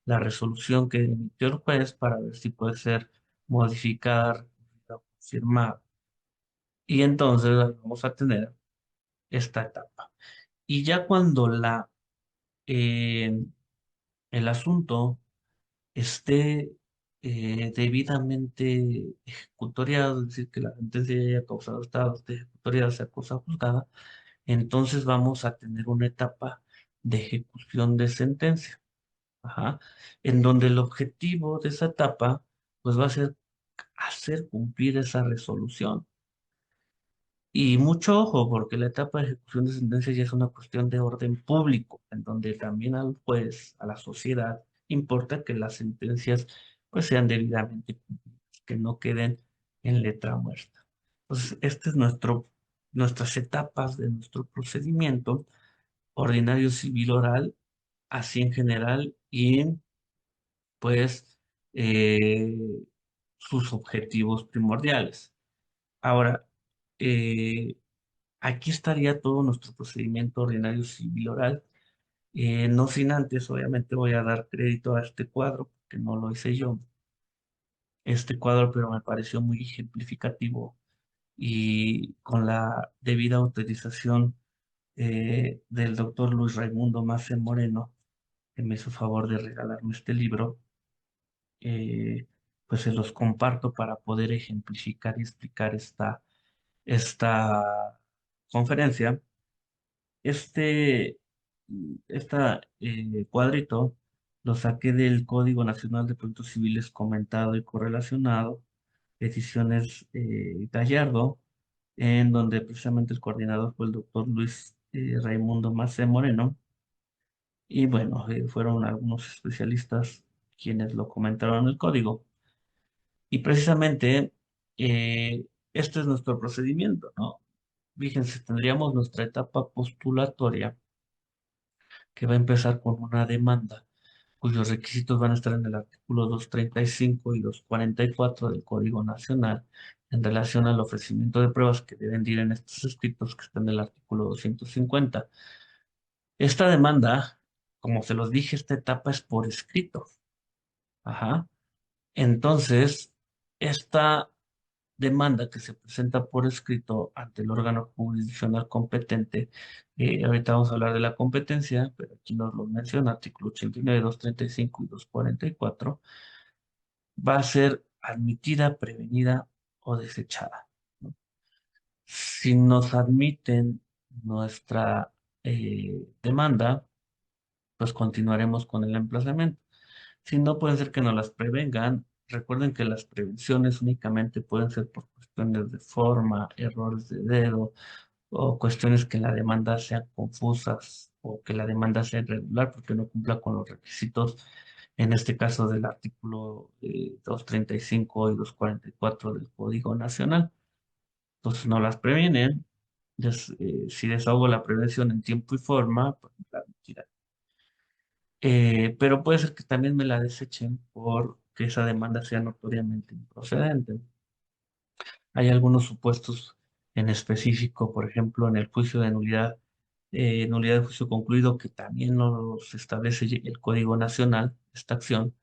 la resolución que emitió el juez para ver si puede ser modificada, recurrida o confirmada. Y entonces ahí vamos a tener esta etapa. Y ya cuando eh, el asunto esté debidamente ejecutoriado, es decir, que la sentencia ya haya causado estados de ejecutoriada, sea cosa juzgada, entonces vamos a tener una etapa de ejecución de sentencia, ajá, en donde el objetivo de esa etapa, pues va a ser hacer cumplir esa resolución. Y mucho ojo, porque la etapa de ejecución de sentencia ya es una cuestión de orden público, en donde también al juez, a la sociedad, importa que las sentencias pues sean debidamente cumplidas, que no queden en letra muerta. Entonces, este es nuestras etapas de nuestro procedimiento ordinario civil oral, así en general, y pues eh, sus objetivos primordiales. Ahora, eh, aquí estaría todo nuestro procedimiento ordinario civil oral. No sin antes, obviamente, voy a dar crédito a este cuadro, porque no lo hice yo, este cuadro, pero me pareció muy ejemplificativo y con la debida autorización del doctor Luis Raimundo Mace Moreno, que me hizo favor de regalarme este libro, pues se los comparto para poder ejemplificar y explicar esta conferencia. Este cuadrito lo saqué del Código Nacional de Proyectos Civiles comentado y correlacionado, ediciones Gallardo, en donde precisamente el coordinador fue el doctor Luis Raimundo Macé Moreno. Y bueno, fueron algunos especialistas quienes lo comentaron en el código. Y precisamente este es nuestro procedimiento, ¿no? Fíjense, tendríamos nuestra etapa postulatoria que va a empezar con una demanda cuyos requisitos van a estar en el artículo 235 y 244 del Código Nacional en relación al ofrecimiento de pruebas que deben de ir en estos escritos que están en el artículo 250. Esta demanda, como se los dije, esta etapa es por escrito. Ajá. Entonces, esta demanda que se presenta por escrito ante el órgano jurisdiccional competente, ahorita vamos a hablar de la competencia, pero aquí nos lo menciona, artículo 89, 235 y 244, va a ser admitida, prevenida o desechada, ¿no? Si nos admiten nuestra demanda, pues continuaremos con el emplazamiento. Si no, puede ser que nos las prevengan. Recuerden que las prevenciones únicamente pueden ser por cuestiones de forma, errores de dedo o cuestiones que la demanda sean confusas o que la demanda sea irregular porque no cumpla con los requisitos, en este caso del artículo 235 y 244 del Código Nacional. Entonces no las previenen. Si deshago la prevención en tiempo y forma, pues me la retiran. Pero puede ser que también me la desechen porque esa demanda sea notoriamente improcedente. Hay algunos supuestos en específico, por ejemplo, en el juicio de nulidad, nulidad de juicio concluido, que también nos establece el Código Nacional, esta acción,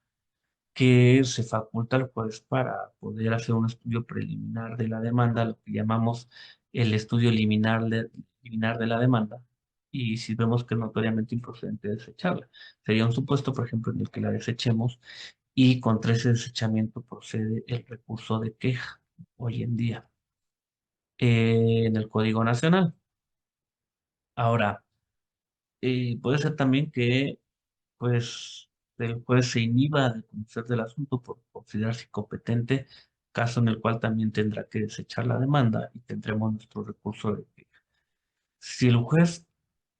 que se faculta al juez para poder hacer un estudio preliminar de la demanda, lo que llamamos el estudio liminar de la demanda, y si vemos que es notoriamente improcedente, desecharla. Sería un supuesto, por ejemplo, en el que la desechemos y contra ese desechamiento procede el recurso de queja hoy en día en el Código Nacional. Ahora, puede ser también que pues el juez se inhiba de conocer del asunto por considerarse incompetente, caso en el cual también tendrá que desechar la demanda y tendremos nuestro recurso de queja. Si el juez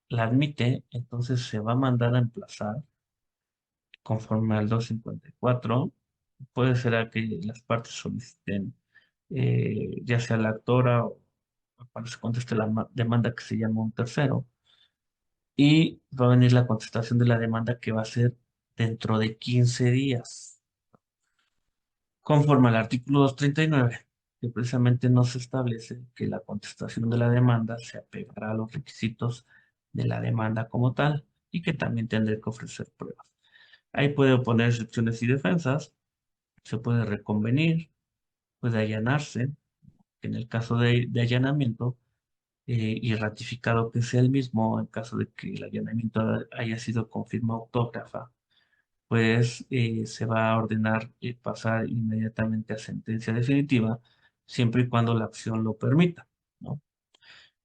la admite, entonces se va a mandar a emplazar conforme al 254. Puede ser a que las partes soliciten, ya sea la actora o cuando se conteste la demanda que se llama un tercero, y va a venir la contestación de la demanda que va a ser dentro de 15 días, conforme al artículo 239, que precisamente nos establece que la contestación de la demanda se apegará a los requisitos de la demanda como tal y que también tendré que ofrecer pruebas. Ahí puede oponer excepciones y defensas, se puede reconvenir, puede allanarse, que en el caso de allanamiento, y ratificado que sea el mismo, en caso de que el allanamiento haya sido con firma autógrafa, pues se va a ordenar pasar inmediatamente a sentencia definitiva, siempre y cuando la acción lo permita, ¿no?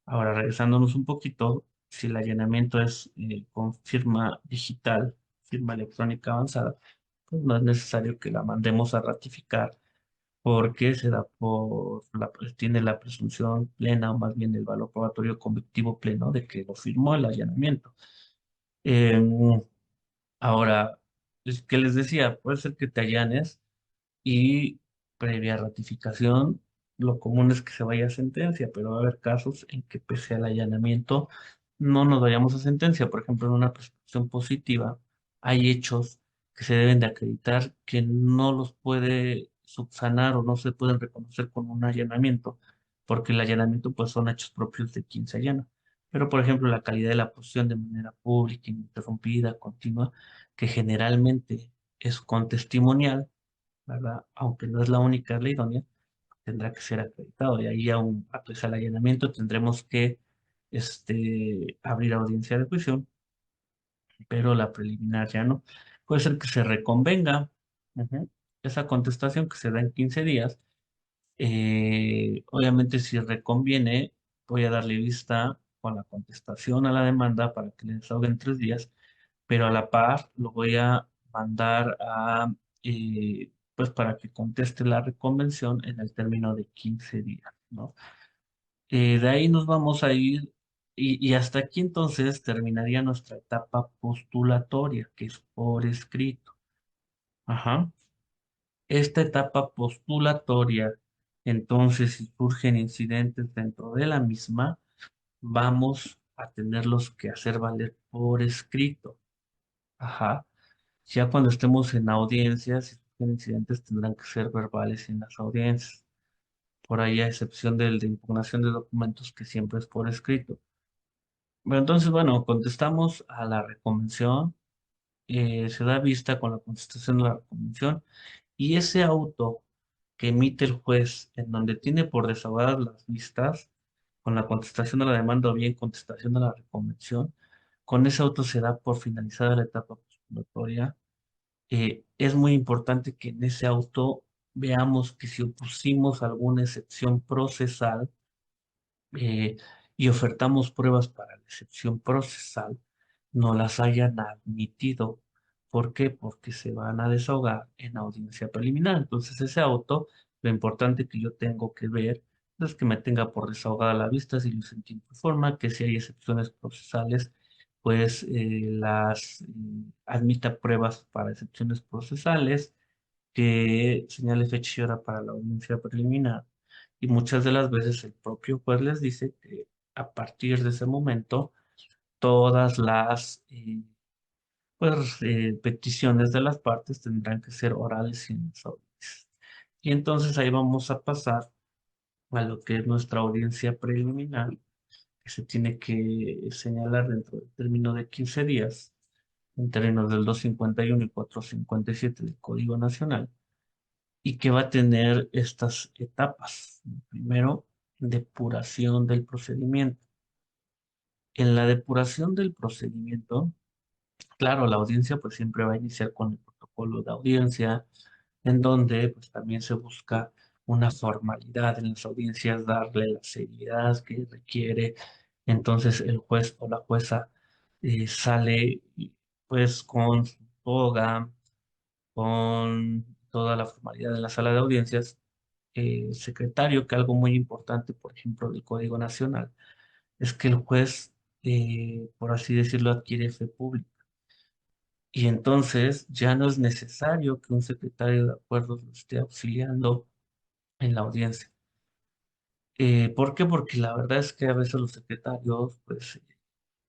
Ahora, regresándonos un poquito, si el allanamiento es con firma digital, firma electrónica avanzada, pues no es necesario que la mandemos a ratificar porque se da tiene la presunción plena, o más bien el valor probatorio convictivo pleno de que lo firmó el allanamiento. Em, Ahora, ¿qué les decía? Puede ser que te allanes y previa ratificación, lo común es que se vaya a sentencia, pero va a haber casos en que pese al allanamiento no nos vayamos a sentencia. Por ejemplo, en una prescripción positiva hay hechos que se deben de acreditar que no los puede subsanar o no se pueden reconocer con un allanamiento, porque el allanamiento pues son hechos propios de quien se allana. Pero, por ejemplo, la calidad de la posición de manera pública, ininterrumpida, continua, que generalmente es con testimonial, ¿verdad? Aunque no es la única ley idónea, tendrá que ser acreditado. Y ahí aún a pesar del allanamiento tendremos que abrir audiencia de juicio, pero la preliminar ya no. Puede ser que se reconvenga, ujú, esa contestación que se da en 15 días. Obviamente si reconviene, voy a darle vista con la contestación a la demanda para que le desahogue en 3 días, pero a la par lo voy a mandar pues para que conteste la reconvención en el término de 15 días, ¿no? De ahí nos vamos a ir y hasta aquí entonces terminaría nuestra etapa postulatoria, que es por escrito. Ajá. Esta etapa postulatoria, entonces, si surgen incidentes dentro de la misma, vamos a tenerlos que hacer valer por escrito. Ajá. Ya cuando estemos en audiencias, si surgen incidentes, tendrán que ser verbales en las audiencias. Por ahí, a excepción del de impugnación de documentos, que siempre es por escrito. Pero entonces, bueno, contestamos a la reconvención, se da vista con la contestación de la reconvención y ese auto que emite el juez en donde tiene por desahogadas las vistas, con la contestación de la demanda o bien contestación de la reconvención, con ese auto se da por finalizada la etapa postulatoria. Es muy importante que en ese auto veamos que si opusimos alguna excepción procesal, eh, y ofertamos pruebas para la excepción procesal, no las hayan admitido. ¿Por qué? Porque se van a desahogar en audiencia preliminar. Entonces, ese auto, lo importante que yo tengo que ver es que me tenga por desahogada la vista, si lo sentí en forma, que si hay excepciones procesales, pues las admita pruebas para excepciones procesales, que señale fecha y hora para la audiencia preliminar. Y muchas de las veces el propio juez les dice que a partir de ese momento todas las peticiones de las partes tendrán que ser orales y insolubles. Y entonces ahí vamos a pasar a lo que es nuestra audiencia preliminar, que se tiene que señalar dentro del término de 15 días, en términos del 251 y 457 del Código Nacional, y que va a tener estas etapas. Primero, depuración del procedimiento. En la depuración del procedimiento, claro, la audiencia pues siempre va a iniciar con el protocolo de audiencia, en donde pues también se busca una formalidad en las audiencias, darle la seriedad que requiere. Entonces el juez o la jueza sale pues con su toga, con toda la formalidad en la sala de audiencias. Secretario, que algo muy importante, por ejemplo, del Código Nacional, es que el juez, por así decirlo, adquiere fe pública. Y entonces ya no es necesario que un secretario de acuerdos lo esté auxiliando en la audiencia. ¿Por qué? Porque la verdad es que a veces los secretarios, pues,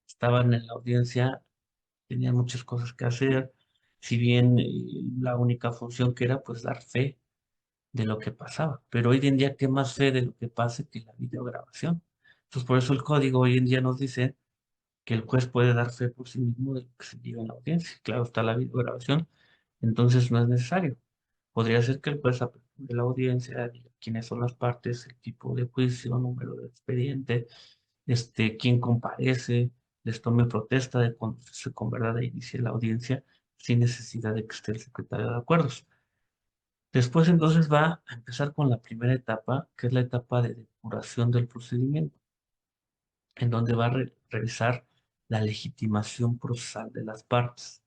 estaban en la audiencia, tenían muchas cosas que hacer, si bien la única función que era, pues, dar fe de lo que pasaba. Pero hoy en día, ¿qué más fe de lo que pase que la videograbación? Entonces, por eso el código hoy en día nos dice que el juez puede dar fe por sí mismo de lo que se diga en la audiencia. Claro, está la videograbación, entonces no es necesario. Podría ser que el juez aperture la audiencia, diga quiénes son las partes, el tipo de juicio, número de expediente, quién comparece, les tome protesta de cuando se con verdad e inicie la audiencia sin necesidad de que esté el secretario de acuerdos. Después entonces va a empezar con la primera etapa, que es la etapa de depuración del procedimiento, en donde va a revisar la legitimación procesal de las partes.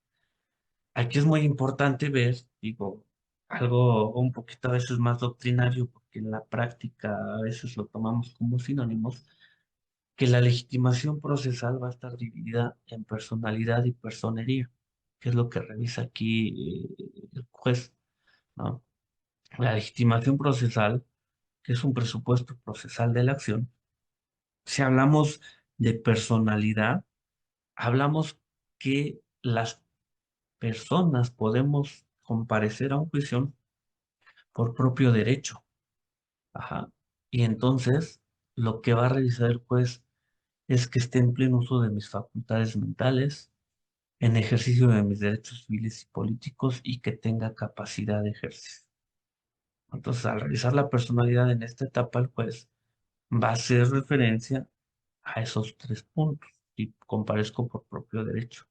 Aquí es muy importante ver, digo, algo un poquito a veces más doctrinario, porque en la práctica a veces lo tomamos como sinónimos, que la legitimación procesal va a estar dividida en personalidad y personería, que es lo que revisa aquí el juez, ¿no? La legitimación procesal, que es un presupuesto procesal de la acción. Si hablamos de personalidad, hablamos que las personas podemos comparecer a un juicio por propio derecho. Ajá. Y entonces, lo que va a revisar el juez es que esté en pleno uso de mis facultades mentales, en ejercicio de mis derechos civiles y políticos y que tenga capacidad de ejercicio. Entonces, al revisar la personalidad en esta etapa, el juez va a hacer referencia a esos 3 puntos y comparezco por propio derecho.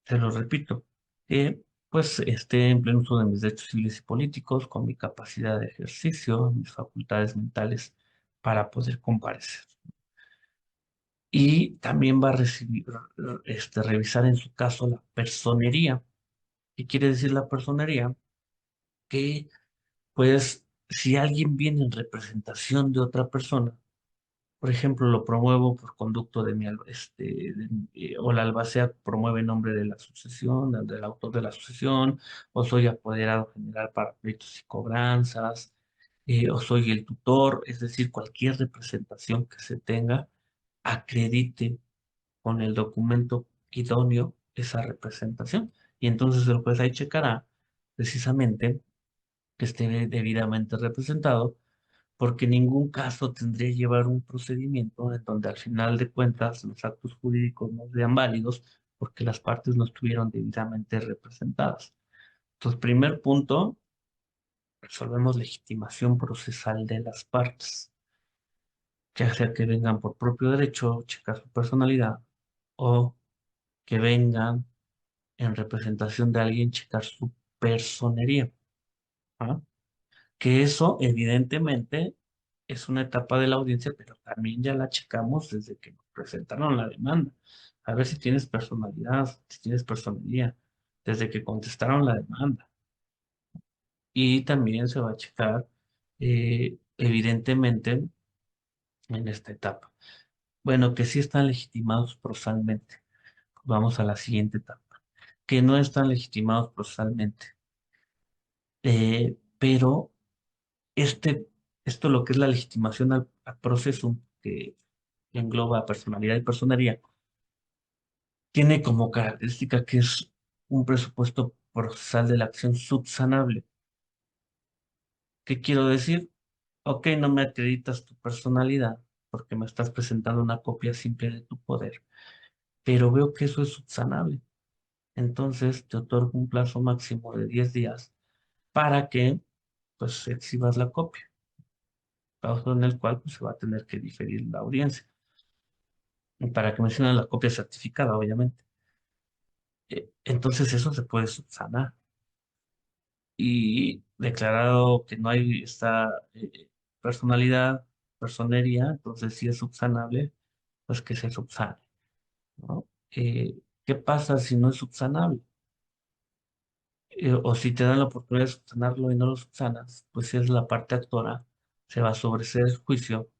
Se lo repito, que pues esté en pleno uso de mis derechos civiles y políticos, con mi capacidad de ejercicio, mis facultades mentales para poder comparecer. y también va a revisar en su caso la personería. ¿Qué quiere decir la personería? Que, pues, si alguien viene en representación de otra persona, por ejemplo, lo promuevo por conducto de o la albacea promueve en nombre de la asociación, del autor de la asociación, o soy apoderado general para pleitos y cobranzas, o soy el tutor, es decir, cualquier representación que se tenga, acredite con el documento idóneo esa representación. Y entonces el juez ahí checará precisamente que esté debidamente representado, porque en ningún caso tendría que llevar un procedimiento en donde al final de cuentas los actos jurídicos no sean válidos porque las partes no estuvieron debidamente representadas. Entonces, primer punto, resolvemos legitimación procesal de las partes, ya sea que vengan por propio derecho, checar su personalidad, o que vengan en representación de alguien, checar su personería. ¿Ah? Que eso evidentemente es una etapa de la audiencia, pero también ya la checamos desde que nos presentaron la demanda. A ver si tienes personalidad, si tienes personalidad, desde que contestaron la demanda. Y también se va a checar, evidentemente, en esta etapa. Bueno, que sí están legitimados procesalmente. Vamos a la siguiente etapa. Que no están legitimados procesalmente. Pero este, esto lo que es la legitimación al proceso que engloba personalidad y personería, tiene como característica que es un presupuesto procesal de la acción subsanable. ¿Qué quiero decir? Ok, no me acreditas tu personalidad porque me estás presentando una copia simple de tu poder, pero veo que eso es subsanable. Entonces te otorgo un plazo máximo de 10 días para que pues exhibas la copia, plazo en el cual pues, se va a tener que diferir la audiencia. Y para que mencionen la copia certificada, obviamente. Entonces eso se puede subsanar. Y declarado que no hay esta personalidad, personería, entonces si es subsanable, pues que se subsane, ¿no? ¿Qué pasa si no es subsanable? O si te dan la oportunidad de subsanarlo y no lo subsanas, pues si es la parte actora, se va a sobreseer el juicio.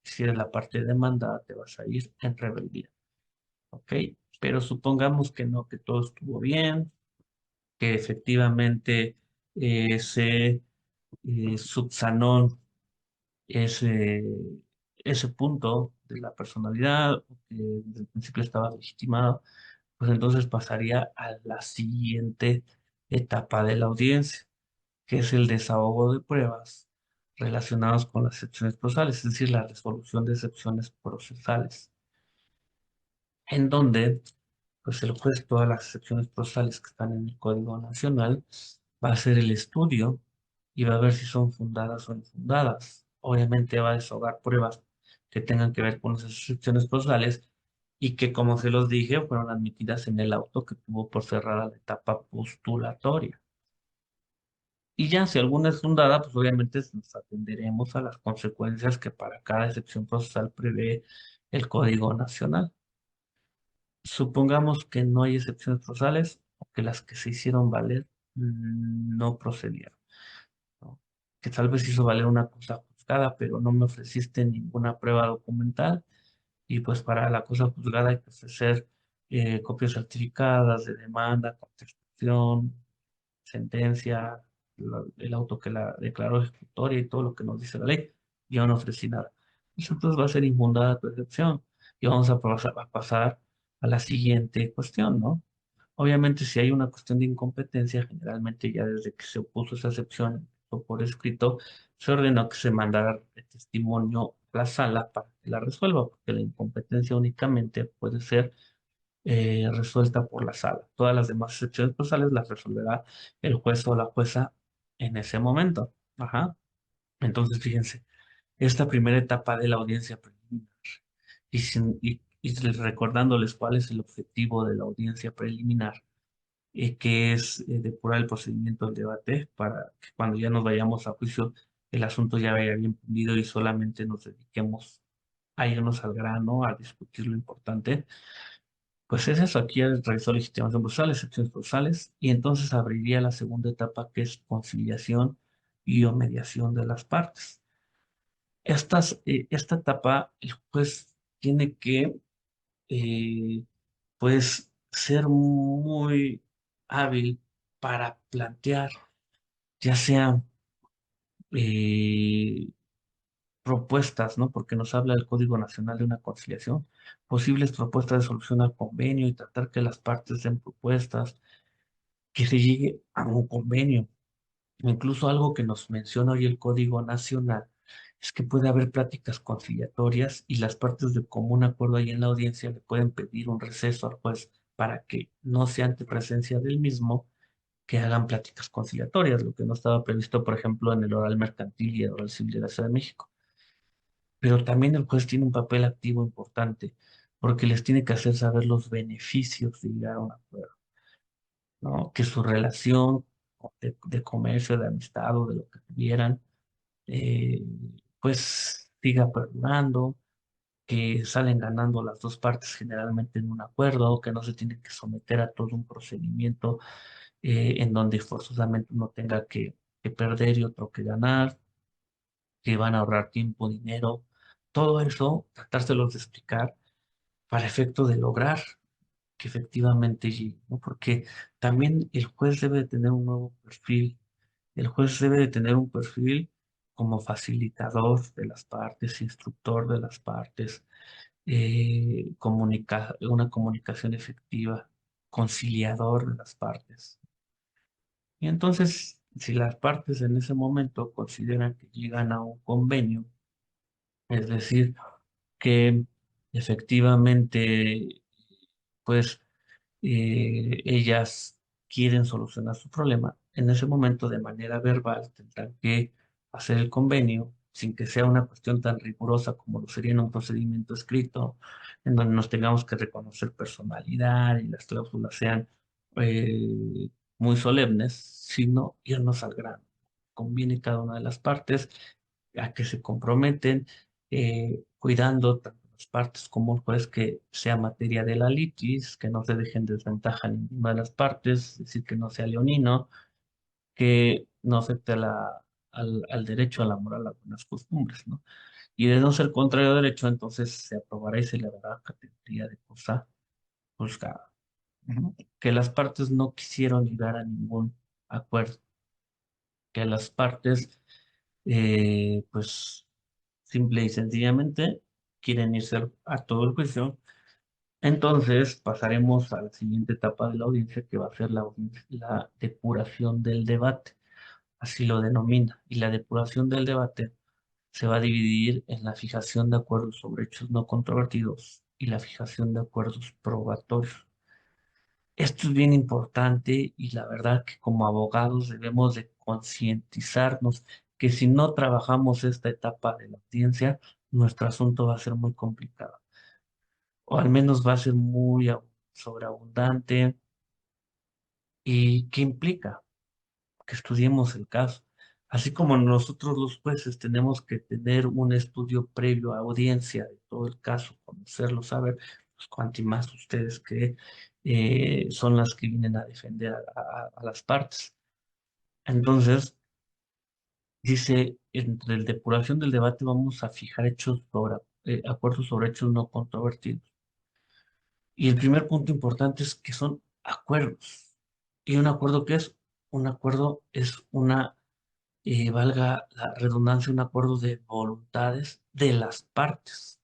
Si eres la parte demandada, te vas a ir en rebeldía, ¿ok? Pero supongamos que no, que todo estuvo bien, que efectivamente se subsanó ese, ese punto de la personalidad, que desde el principio estaba legitimado, pues entonces pasaría a la siguiente etapa de la audiencia, que es el desahogo de pruebas relacionadas con las excepciones procesales, es decir, la resolución de excepciones procesales, en donde pues el juez, todas las excepciones procesales que están en el Código Nacional, va a hacer el estudio y va a ver si son fundadas o infundadas. Obviamente va a desahogar pruebas que tengan que ver con esas excepciones procesales y que, como se los dije, fueron admitidas en el auto que tuvo por cerrada la etapa postulatoria. Y ya, si alguna es fundada, pues obviamente nos atenderemos a las consecuencias que para cada excepción procesal prevé el Código Nacional. Supongamos que no hay excepciones procesales o que las que se hicieron valer no procedieron, ¿no? Que tal vez hizo valer una cosa juzgada, pero no me ofreciste ninguna prueba documental y pues para la cosa juzgada hay que ofrecer copias certificadas de demanda, contestación, sentencia, el auto que la declaró ejecutoria y todo lo que nos dice la ley. Yo no ofrecí nada. Pues entonces va a ser infundada tu excepción y vamos a pasar a la siguiente cuestión, ¿no? Obviamente, si hay una cuestión de incompetencia, generalmente ya desde que se opuso esa excepción o por escrito, se ordenó que se mandara el testimonio a la sala para que la resuelva, porque la incompetencia únicamente puede ser resuelta por la sala. Todas las demás excepciones procesales las resolverá el juez o la jueza en ese momento. Ajá. Entonces, fíjense, esta primera etapa de la audiencia preliminar y recordándoles cuál es el objetivo de la audiencia preliminar, que es depurar el procedimiento del debate para que cuando ya nos vayamos a juicio el asunto ya vaya bien pulido y solamente nos dediquemos a irnos al grano, a discutir lo importante, pues es eso, aquí realizó legitimación procesales, secciones procesales, y entonces abriría la segunda etapa que es conciliación y o mediación de las partes. Esta etapa, el juez tiene que, eh, pues, ser muy hábil para plantear, ya sea eh, propuestas, ¿no? Porque nos habla el Código Nacional de una conciliación, posibles propuestas de solución al convenio y tratar que las partes den propuestas, que se llegue a un convenio. Incluso algo que nos menciona hoy el Código Nacional es que puede haber pláticas conciliatorias y las partes de común acuerdo ahí en la audiencia le pueden pedir un receso al juez para que no sea ante presencia del mismo que hagan pláticas conciliatorias, lo que no estaba previsto, por ejemplo, en el oral mercantil y el oral civil de la Ciudad de México. Pero también el juez tiene un papel activo importante porque les tiene que hacer saber los beneficios de llegar a un acuerdo, ¿no? Que su relación de comercio, de amistad o de lo que tuvieran, eh, pues siga perdurando, que salen ganando las dos partes generalmente en un acuerdo, que no se tiene que someter a todo un procedimiento en donde forzosamente uno tenga que perder y otro que ganar, que van a ahorrar tiempo, dinero, todo eso, tratárselos de explicar para efecto de lograr que efectivamente llegue, ¿no? Porque también el juez debe de tener un nuevo perfil. El juez debe de tener un perfil como facilitador de las partes, instructor de las partes, una comunicación efectiva, conciliador de las partes. Y entonces, si las partes en ese momento consideran que llegan a un convenio, es decir, que efectivamente, pues, ellas quieren solucionar su problema, en ese momento de manera verbal tendrán que hacer el convenio sin que sea una cuestión tan rigurosa como lo sería en un procedimiento escrito, en donde nos tengamos que reconocer personalidad y las cláusulas sean muy solemnes, sino irnos al grano. Conviene cada una de las partes a que se comprometen, cuidando tanto las partes como el juez que sea materia de la litis, que no se dejen desventaja ninguna de las partes, es decir, que no sea leonino, que no afecte al derecho, a la moral, a las buenas costumbres, ¿no? Y de no ser contrario a derecho, entonces se aprobará y se le dará categoría de cosa juzgada. Ujú. Que las partes no quisieron llegar a ningún acuerdo, que las partes, pues, simple y sencillamente quieren irse a todo el juicio. Entonces pasaremos a la siguiente etapa de la audiencia, que va a ser la depuración del debate, así lo denomina. Y la depuración del debate se va a dividir en la fijación de acuerdos sobre hechos no controvertidos y la fijación de acuerdos probatorios. Esto es bien importante y la verdad que como abogados debemos de concientizarnos que si no trabajamos esta etapa de la audiencia, nuestro asunto va a ser muy complicado, o al menos va a ser muy sobreabundante. ¿Y qué implica? Que estudiemos el caso. Así como nosotros los jueces tenemos que tener un estudio previo a audiencia de todo el caso, conocerlo, saber, pues cuanto y más ustedes que son las que vienen a defender a las partes. Entonces, dice, entre el depuración del debate vamos a fijar hechos sobre, acuerdos sobre hechos no controvertidos. Y el primer punto importante es que son acuerdos. ¿Y un acuerdo qué es? Un acuerdo es valga la redundancia, un acuerdo de voluntades de las partes.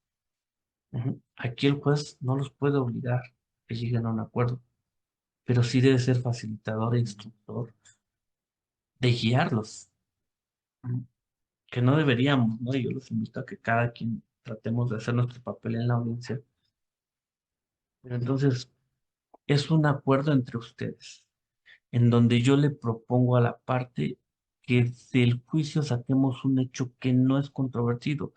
Ujú. Aquí el juez no los puede obligar a que lleguen a un acuerdo, pero sí debe ser facilitador e instructor de guiarlos. Ujú. Que no deberíamos, ¿no? Y yo los invito a que cada quien tratemos de hacer nuestro papel en la audiencia. Pero entonces, es un acuerdo entre ustedes, en donde yo le propongo a la parte que del juicio saquemos un hecho que no es controvertido.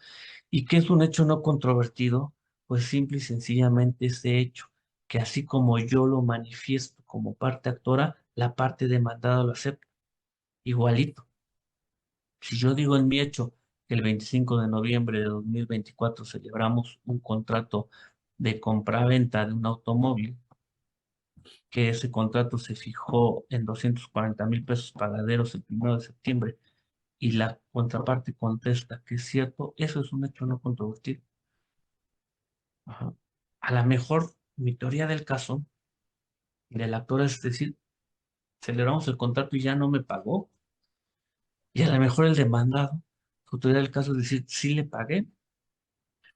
¿Y qué es un hecho no controvertido? Pues simple y sencillamente ese hecho, que así como yo lo manifiesto como parte actora, la parte demandada lo acepta. Igualito. Si yo digo en mi hecho, que el 25 de noviembre de 2024 celebramos un contrato de compraventa de un automóvil, que ese contrato se fijó en 240,000 pesos pagaderos el 1 de septiembre, y la contraparte contesta que es cierto, eso es un hecho no controvertido. Ajá. A lo mejor mi teoría del caso del actor es decir, celebramos el contrato y ya no me pagó. Y a lo mejor el demandado, su teoría del caso es decir, sí le pagué,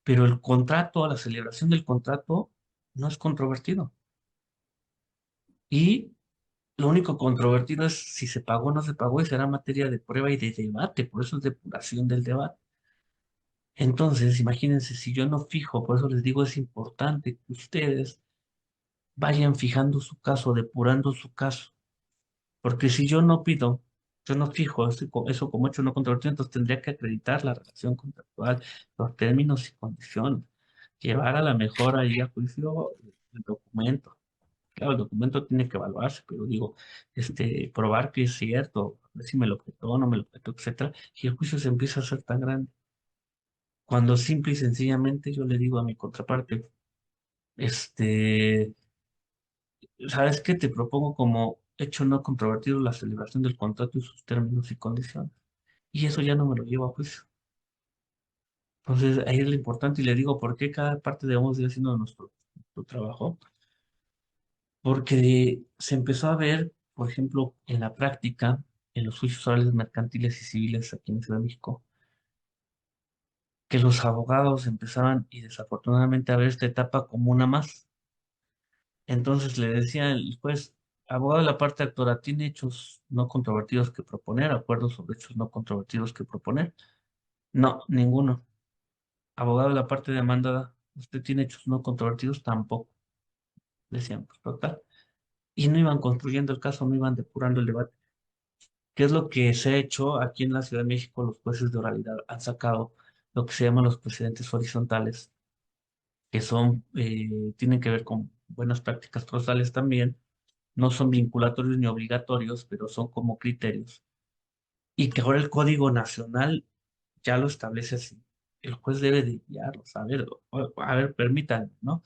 pero el contrato, la celebración del contrato, no es controvertido. Y lo único controvertido es si se pagó o no se pagó y será materia de prueba y de debate, por eso es depuración del debate. Entonces, imagínense, si yo no fijo, por eso les digo, es importante que ustedes vayan fijando su caso, depurando su caso, porque si yo no pido, yo no fijo eso como hecho no controvertido, entonces tendría que acreditar la relación contractual, los términos y condiciones, llevar a la mejor ahí a juicio el documento. Claro, el documento tiene que evaluarse, pero digo, probar que es cierto, a ver si me lo objetó, no me lo objetó, etcétera, y el juicio se empieza a hacer tan grande. Cuando simple y sencillamente yo le digo a mi contraparte, este, ¿sabes qué? Te propongo como hecho no controvertido la celebración del contrato y sus términos y condiciones. Y eso ya no me lo llevo a juicio. Entonces, ahí es lo importante y le digo, ¿por qué cada parte debemos ir haciendo nuestro trabajo? Porque se empezó a ver, por ejemplo, en la práctica, en los juicios orales mercantiles y civiles aquí en Ciudad de México, que los abogados empezaban y desafortunadamente a ver esta etapa como una más. Entonces le decía el juez, abogado de la parte actora, ¿tiene hechos no controvertidos que proponer? ¿Acuerdos sobre hechos no controvertidos que proponer? No, ninguno. Abogado de la parte demandada, ¿usted tiene hechos no controvertidos? Tampoco. Decían, pues total. Y no iban construyendo el caso, no iban depurando el debate. ¿Qué es lo que se ha hecho aquí en la Ciudad de México? Los jueces de oralidad han sacado lo que se llaman los precedentes horizontales, que tienen que ver con buenas prácticas procesales también, no son vinculatorios ni obligatorios, pero son como criterios. Y que ahora el Código Nacional ya lo establece así. El juez debe de guiarlos. A ver, permítanme, ¿no?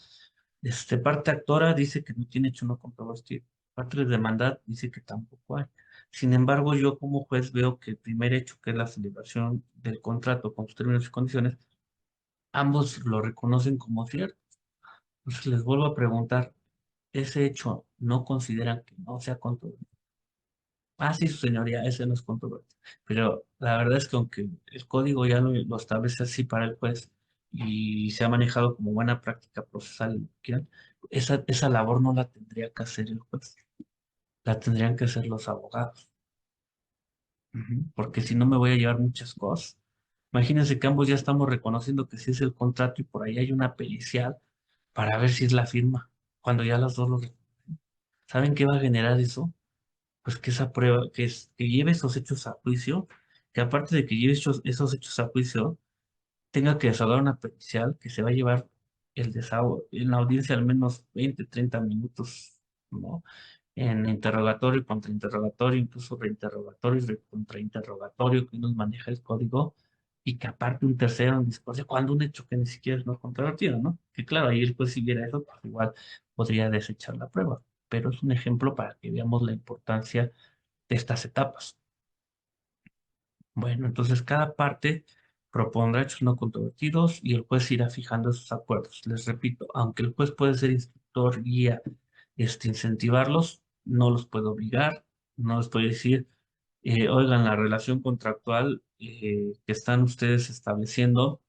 Parte actora dice que no tiene hecho no controvertido. Parte de demandar dice que tampoco hay. Sin embargo, yo como juez veo que el primer hecho, que es la celebración del contrato con sus términos y condiciones, ambos lo reconocen como cierto. Entonces les vuelvo a preguntar, ¿ese hecho no consideran que no sea controvertido? Ah, sí, su señoría, ese no es controvertido. Pero la verdad es que aunque el código ya lo establece así para el juez y se ha manejado como buena práctica procesal, lo que quieran, esa labor no la tendría que hacer el juez, la tendrían que hacer los abogados. Ujú. Porque si no me voy a llevar muchas cosas. Imagínense que ambos ya estamos reconociendo que sí es el contrato y por ahí hay una pericial para ver si es la firma, cuando ya las dos ¿saben qué va a generar eso? Pues que esa prueba, que lleve esos hechos a juicio, que aparte de que lleve esos hechos a juicio, tenga que desahogar una pericial que se va a llevar el desahogo en la audiencia al menos 20 30 minutos, ¿no? En interrogatorio y contrainterrogatorio, incluso reinterrogatorio y contrainterrogatorio, que nos maneja el código, y que aparte un tercero en discordia, cuando un hecho que ni siquiera es no controvertido, ¿no? Que claro, ahí el juez si viera eso, pues igual podría desechar la prueba, pero es un ejemplo para que veamos la importancia de estas etapas. Bueno, entonces cada parte propondrá hechos no controvertidos y el juez irá fijando esos acuerdos. Les repito, aunque el juez puede ser instructor, guía, incentivarlos, no los puede obligar, no les puede decir, oigan, la relación contractual que están ustedes estableciendo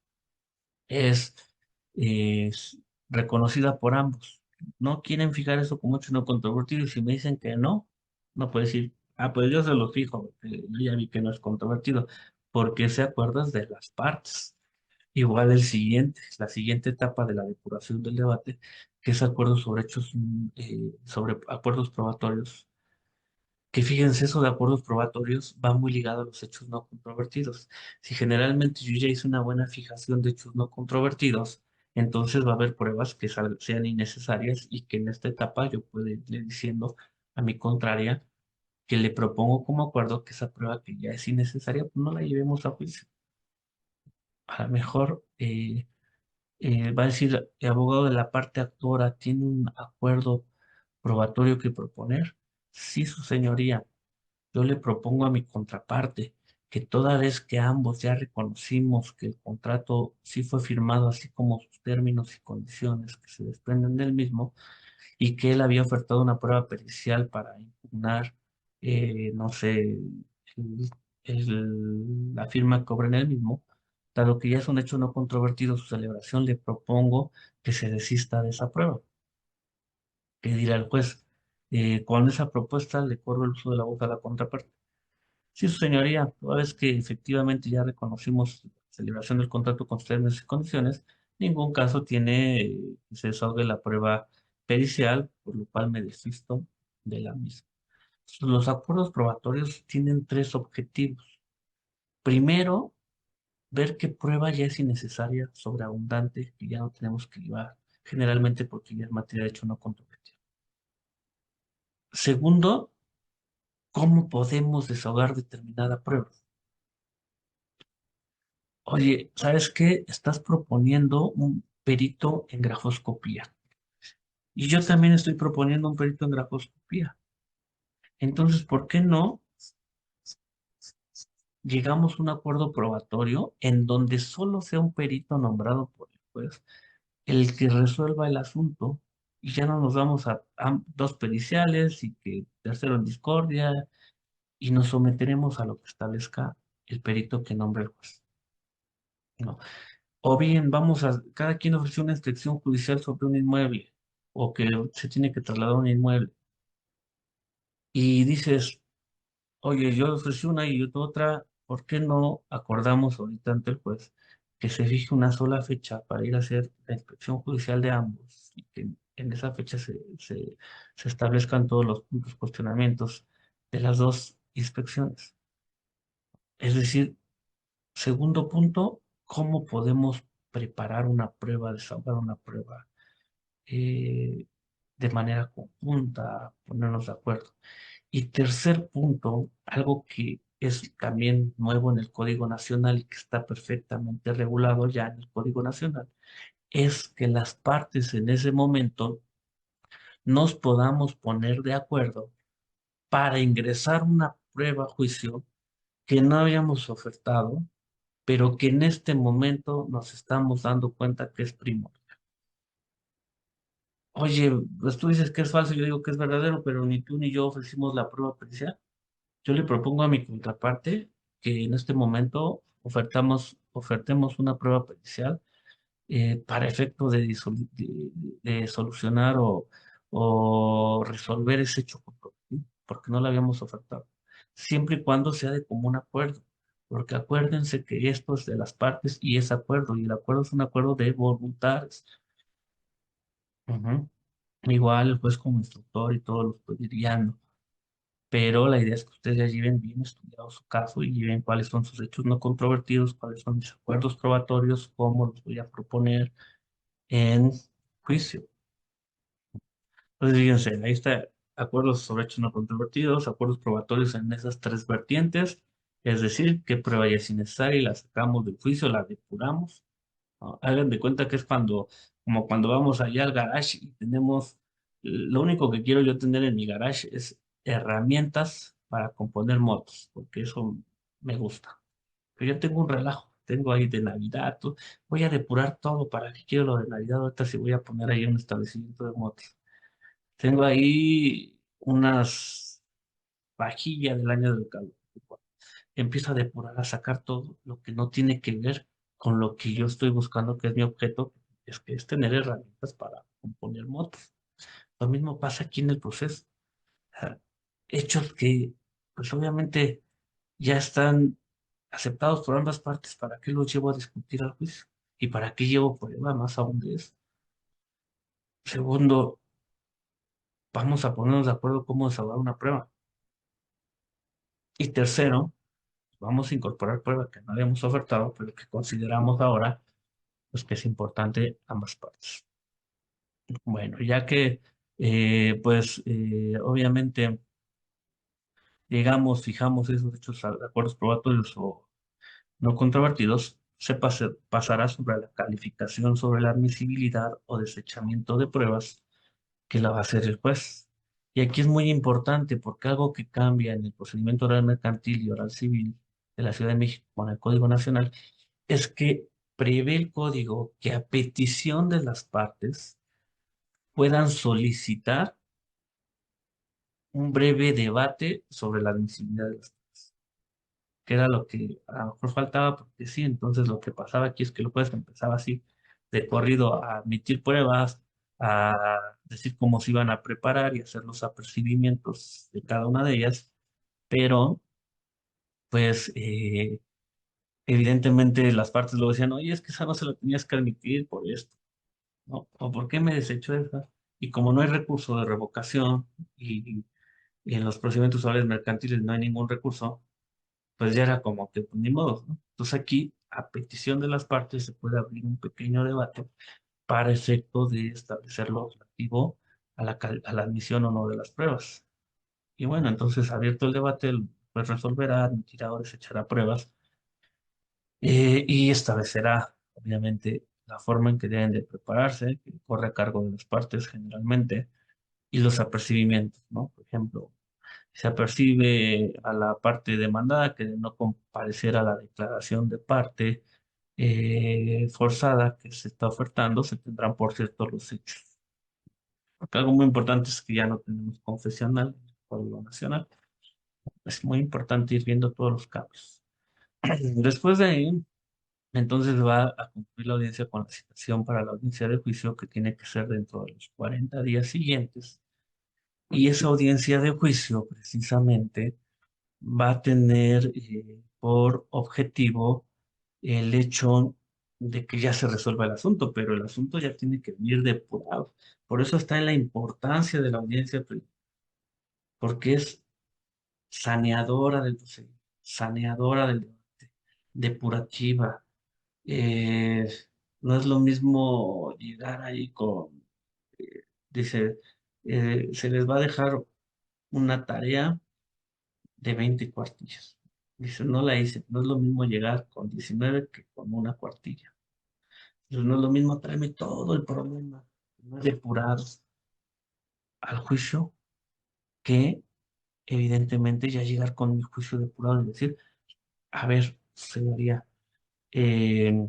es, es reconocida por ambos. No quieren fijar eso como hecho no controvertido y si me dicen que no, no puede decir, ah, pues yo se lo fijo, yo ya vi que no es controvertido, porque se acuerdas de las partes. Igual la siguiente etapa de la depuración del debate, que es acuerdos sobre hechos, sobre acuerdos probatorios, que fíjense, eso de acuerdos probatorios va muy ligado a los hechos no controvertidos. Si generalmente yo ya hice una buena fijación de hechos no controvertidos, entonces va a haber pruebas que sean innecesarias y que en esta etapa yo puedo irle diciendo a mi contraria que le propongo como acuerdo que esa prueba que ya es innecesaria, pues no la llevemos a juicio. a lo mejor va a decir el abogado de la parte actora tiene un acuerdo probatorio que proponer. Sí, su señoría, yo le propongo a mi contraparte que toda vez que ambos ya reconocimos que el contrato sí fue firmado, así como sus términos y condiciones que se desprenden del mismo, y que él había ofertado una prueba pericial para impugnar, no sé, el- la firma que cobra en el mismo, dado que ya es un hecho no controvertido su celebración, le propongo que se desista de esa prueba. ¿Qué dirá el juez? Con esa propuesta le corro el uso de la voz a la contraparte. Sí, su señoría, toda vez que efectivamente ya reconocimos la celebración del contrato con sus términos y condiciones, ningún caso tiene que se desahogue la prueba pericial, por lo cual me desisto de la misma. Los acuerdos probatorios tienen tres objetivos. Primero, ver qué prueba ya es innecesaria, sobreabundante, que ya no tenemos que llevar, generalmente porque ya es materia de hecho no controvertida. Segundo, cómo podemos desahogar determinada prueba. Oye, ¿sabes qué? Estás proponiendo un perito en grafoscopía. Y yo también estoy proponiendo un perito en grafoscopía. Entonces, ¿por qué no llegamos a un acuerdo probatorio en donde solo sea un perito nombrado por el juez el que resuelva el asunto y ya no nos vamos a dos periciales y que tercero en discordia y nos someteremos a lo que establezca el perito que nombre el juez? ¿No? O bien cada quien ofreció una instrucción judicial sobre un inmueble o que se tiene que trasladar a un inmueble y dices, oye, yo ofrecí una y yo otra, ¿por qué no acordamos ahorita ante el juez que se fije una sola fecha para ir a hacer la inspección judicial de ambos y que en esa fecha se establezcan todos los puntos, cuestionamientos de las dos inspecciones? Es decir, segundo punto, ¿cómo podemos preparar una prueba, desahogar una prueba eh, de manera conjunta, ponernos de acuerdo? Y tercer punto, algo que es también nuevo en el Código Nacional y que está perfectamente regulado ya en el Código Nacional, es que las partes en ese momento nos podamos poner de acuerdo para ingresar una prueba a juicio que no habíamos ofertado, pero que en este momento nos estamos dando cuenta que es primordial. Oye, pues tú dices que es falso, yo digo que es verdadero, pero ni tú ni yo ofrecimos la prueba pericial. Yo le propongo a mi contraparte que en este momento ofertemos una prueba pericial para efecto de solucionar o resolver ese hecho controvertido, porque no la habíamos ofertado, siempre y cuando sea de común acuerdo, porque acuérdense que esto es de las partes y es acuerdo, y el acuerdo es un acuerdo de voluntades. Ujú. Igual el juez como instructor y todo lo estoy guiando, pero la idea es que ustedes ya lleven bien estudiado su caso y lleven cuáles son sus hechos no controvertidos, cuáles son mis acuerdos probatorios, cómo los voy a proponer en juicio. Entonces, fíjense, ahí está acuerdos sobre hechos no controvertidos, acuerdos probatorios en esas tres vertientes, es decir, qué prueba ya es innecesaria y la sacamos del juicio, la depuramos, ¿no? Hagan de cuenta que es como cuando vamos allá al garage y lo único que quiero yo tener en mi garage es herramientas para componer motos, porque eso me gusta. Pero yo tengo un relajo, tengo ahí de Navidad, voy a depurar todo, ¿para qué quiero lo de Navidad? Ahorita sí voy a poner ahí un establecimiento de motos. Tengo ahí unas vajillas del año del calor. Empiezo a depurar, a sacar todo lo que no tiene que ver con lo que yo estoy buscando, que es mi objeto, es que es tener herramientas para componer motos. Lo mismo pasa aquí en el proceso. Ah, hechos que, pues obviamente, ya están aceptados por ambas partes. ¿Para qué los llevo a discutir al juicio? ¿Y para qué llevo prueba más aún de eso? Segundo, vamos a ponernos de acuerdo cómo desahogar una prueba. Y tercero, vamos a incorporar pruebas que no habíamos ofertado, pero que consideramos ahora pues, que es importante ambas partes. Bueno, ya que obviamente fijamos esos hechos, acuerdos probatorios o no controvertidos, pasará sobre la calificación sobre la admisibilidad o desechamiento de pruebas que la va a hacer el juez. Y aquí es muy importante porque algo que cambia en el procedimiento oral mercantil y oral civil de la Ciudad de México con el Código Nacional es que prevé el código que a petición de las partes puedan solicitar un breve debate sobre la admisibilidad de las pruebas, que era lo que a lo mejor faltaba, porque sí, entonces lo que pasaba aquí es que el juez empezaba así, de corrido, a admitir pruebas, a decir cómo se iban a preparar y hacer los apercibimientos de cada una de ellas, pero pues evidentemente las partes luego decían, oye, es que esa no se la tenías que admitir por esto, ¿no? ¿O por qué me desechó esa? Y como no hay recurso de revocación y en los procedimientos orales mercantiles no hay ningún recurso, pues ya era como que, pues, ni modo, ¿no? Entonces aquí, a petición de las partes, se puede abrir un pequeño debate para efecto de establecer lo relativo a la admisión o no de las pruebas. Y bueno, entonces abierto el debate, el juez resolverá, admitirá o desechará pruebas y establecerá, obviamente, la forma en que deben de prepararse, que corre a cargo de las partes generalmente, y los apercibimientos, ¿no? Por ejemplo, se apercibe a la parte demandada que de no comparecer a la declaración de parte forzada que se está ofertando, se tendrán por cierto los hechos. Porque algo muy importante es que ya no tenemos confesional en el Código Nacional. Es muy importante ir viendo todos los cambios. Después de ahí, entonces va a concluir la audiencia con la citación para la audiencia de juicio que tiene que ser dentro de los 40 días siguientes. Y esa audiencia de juicio precisamente va a tener por objetivo el hecho de que ya se resuelva el asunto, pero el asunto ya tiene que venir depurado. Por eso está en la importancia de la audiencia, porque es saneadora del procedimiento, saneadora del debate, depurativa. Eh, no es lo mismo llegar ahí con, dice, se les va a dejar una tarea de 20 cuartillas. Dice, no la hice. No es lo mismo llegar con 19 que con una cuartilla. Entonces, no es lo mismo traerme todo el problema no depurado al juicio que evidentemente ya llegar con mi juicio depurado y decir, a ver, señoría, eh,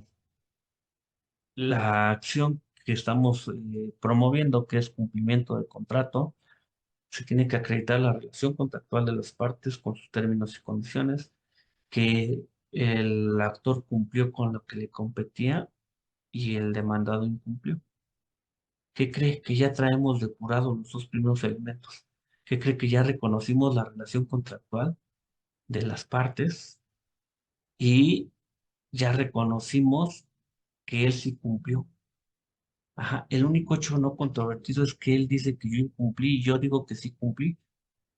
la acción que estamos promoviendo, que es cumplimiento del contrato, se tiene que acreditar la relación contractual de las partes con sus términos y condiciones, que el actor cumplió con lo que le competía y el demandado incumplió. ¿Qué cree? Que ya traemos depurados los dos primeros elementos. ¿Qué cree? Que ya reconocimos la relación contractual de las partes y ya reconocimos que él sí cumplió. Ajá, el único hecho no controvertido es que él dice que yo incumplí y yo digo que sí cumplí.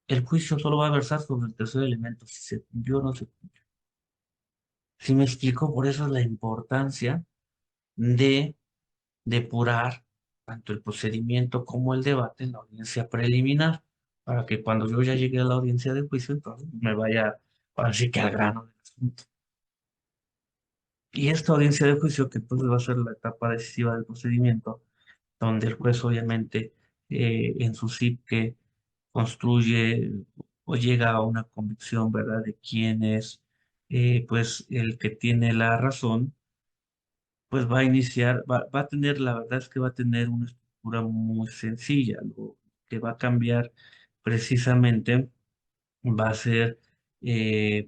El juicio solo va a versar sobre el tercer elemento, si se cumplió o no se cumplió. ¿Sí me explico? Por eso es la importancia de depurar tanto el procedimiento como el debate en la audiencia preliminar, para que cuando yo ya llegue a la audiencia de juicio, entonces me vaya, ahora sí que al grano del asunto. Y esta audiencia de juicio, que entonces va a ser la etapa decisiva del procedimiento, donde el juez obviamente en su que construye o llega a una convicción, ¿verdad?, de quién es pues el que tiene la razón, pues va a iniciar, va a tener, la verdad es que va a tener una estructura muy sencilla. Lo que va a cambiar precisamente va a ser,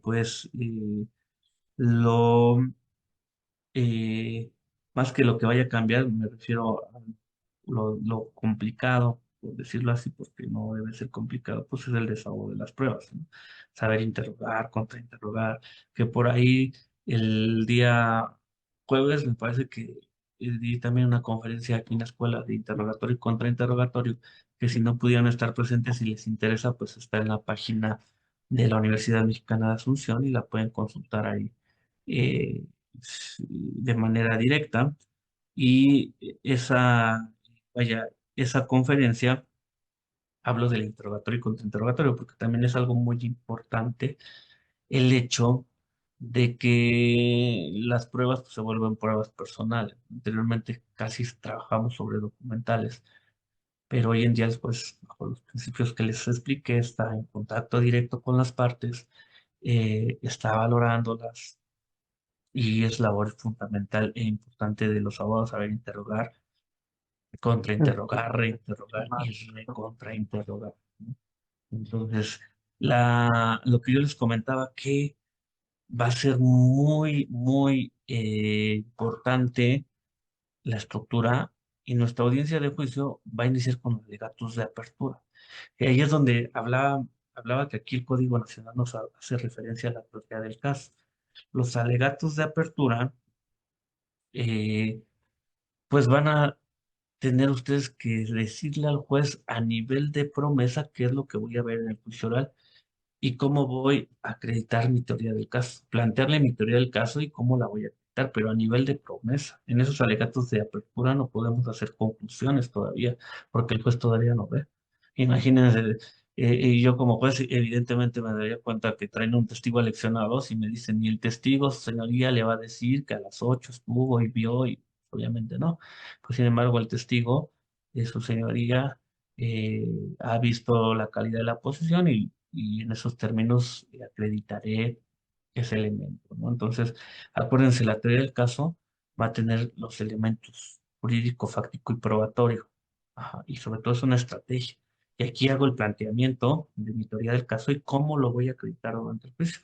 pues, lo, más que lo que vaya a cambiar, me refiero a lo complicado, por decirlo así, porque no debe ser complicado, pues es el desahogo de las pruebas, ¿no? Saber interrogar, contrainterrogar, que por ahí el día jueves me parece que di también una conferencia aquí en la escuela de interrogatorio y contrainterrogatorio, que si no pudieron estar presentes, si les interesa, pues está en la página de la Universidad Mexicana de Asunción y la pueden consultar ahí eh, de manera directa. Y vaya, esa conferencia, hablo del interrogatorio y contrainterrogatorio, porque también es algo muy importante el hecho de que las pruebas pues, se vuelven pruebas personales. Anteriormente casi trabajamos sobre documentales, pero hoy en día, pues, bajo los principios que les expliqué, está en contacto directo con las partes, está valorándolas y es labor fundamental e importante de los abogados saber interrogar, contrainterrogar, reinterrogar y recontrainterrogar, ¿no? Entonces, lo que yo les comentaba que va a ser muy, muy importante la estructura y nuestra audiencia de juicio va a iniciar con alegatos de apertura. Y ahí es donde hablaba que aquí el Código Nacional nos hace referencia a la propiedad del caso. Los alegatos de apertura, eh, pues van a tener ustedes que decirle al juez a nivel de promesa qué es lo que voy a ver en el juicio oral y cómo voy a acreditar mi teoría del caso, plantearle mi teoría del caso y cómo la voy a acreditar, pero a nivel de promesa. En esos alegatos de apertura no podemos hacer conclusiones todavía, porque el juez todavía no ve. Imagínense, y yo como juez evidentemente me daría cuenta que traen un testigo aleccionado y me dicen, y el testigo, señoría, le va a decir que a las 8 estuvo y vio, y obviamente no. Pues sin embargo, el testigo, su señoría, eh, ha visto la calidad de la posición y en esos términos acreditaré ese elemento, ¿no? Entonces, acuérdense, la teoría del caso va a tener los elementos jurídico, fáctico y probatorio. Ajá, y sobre todo es una estrategia. Y aquí hago el planteamiento de mi teoría del caso y cómo lo voy a acreditar durante el juicio.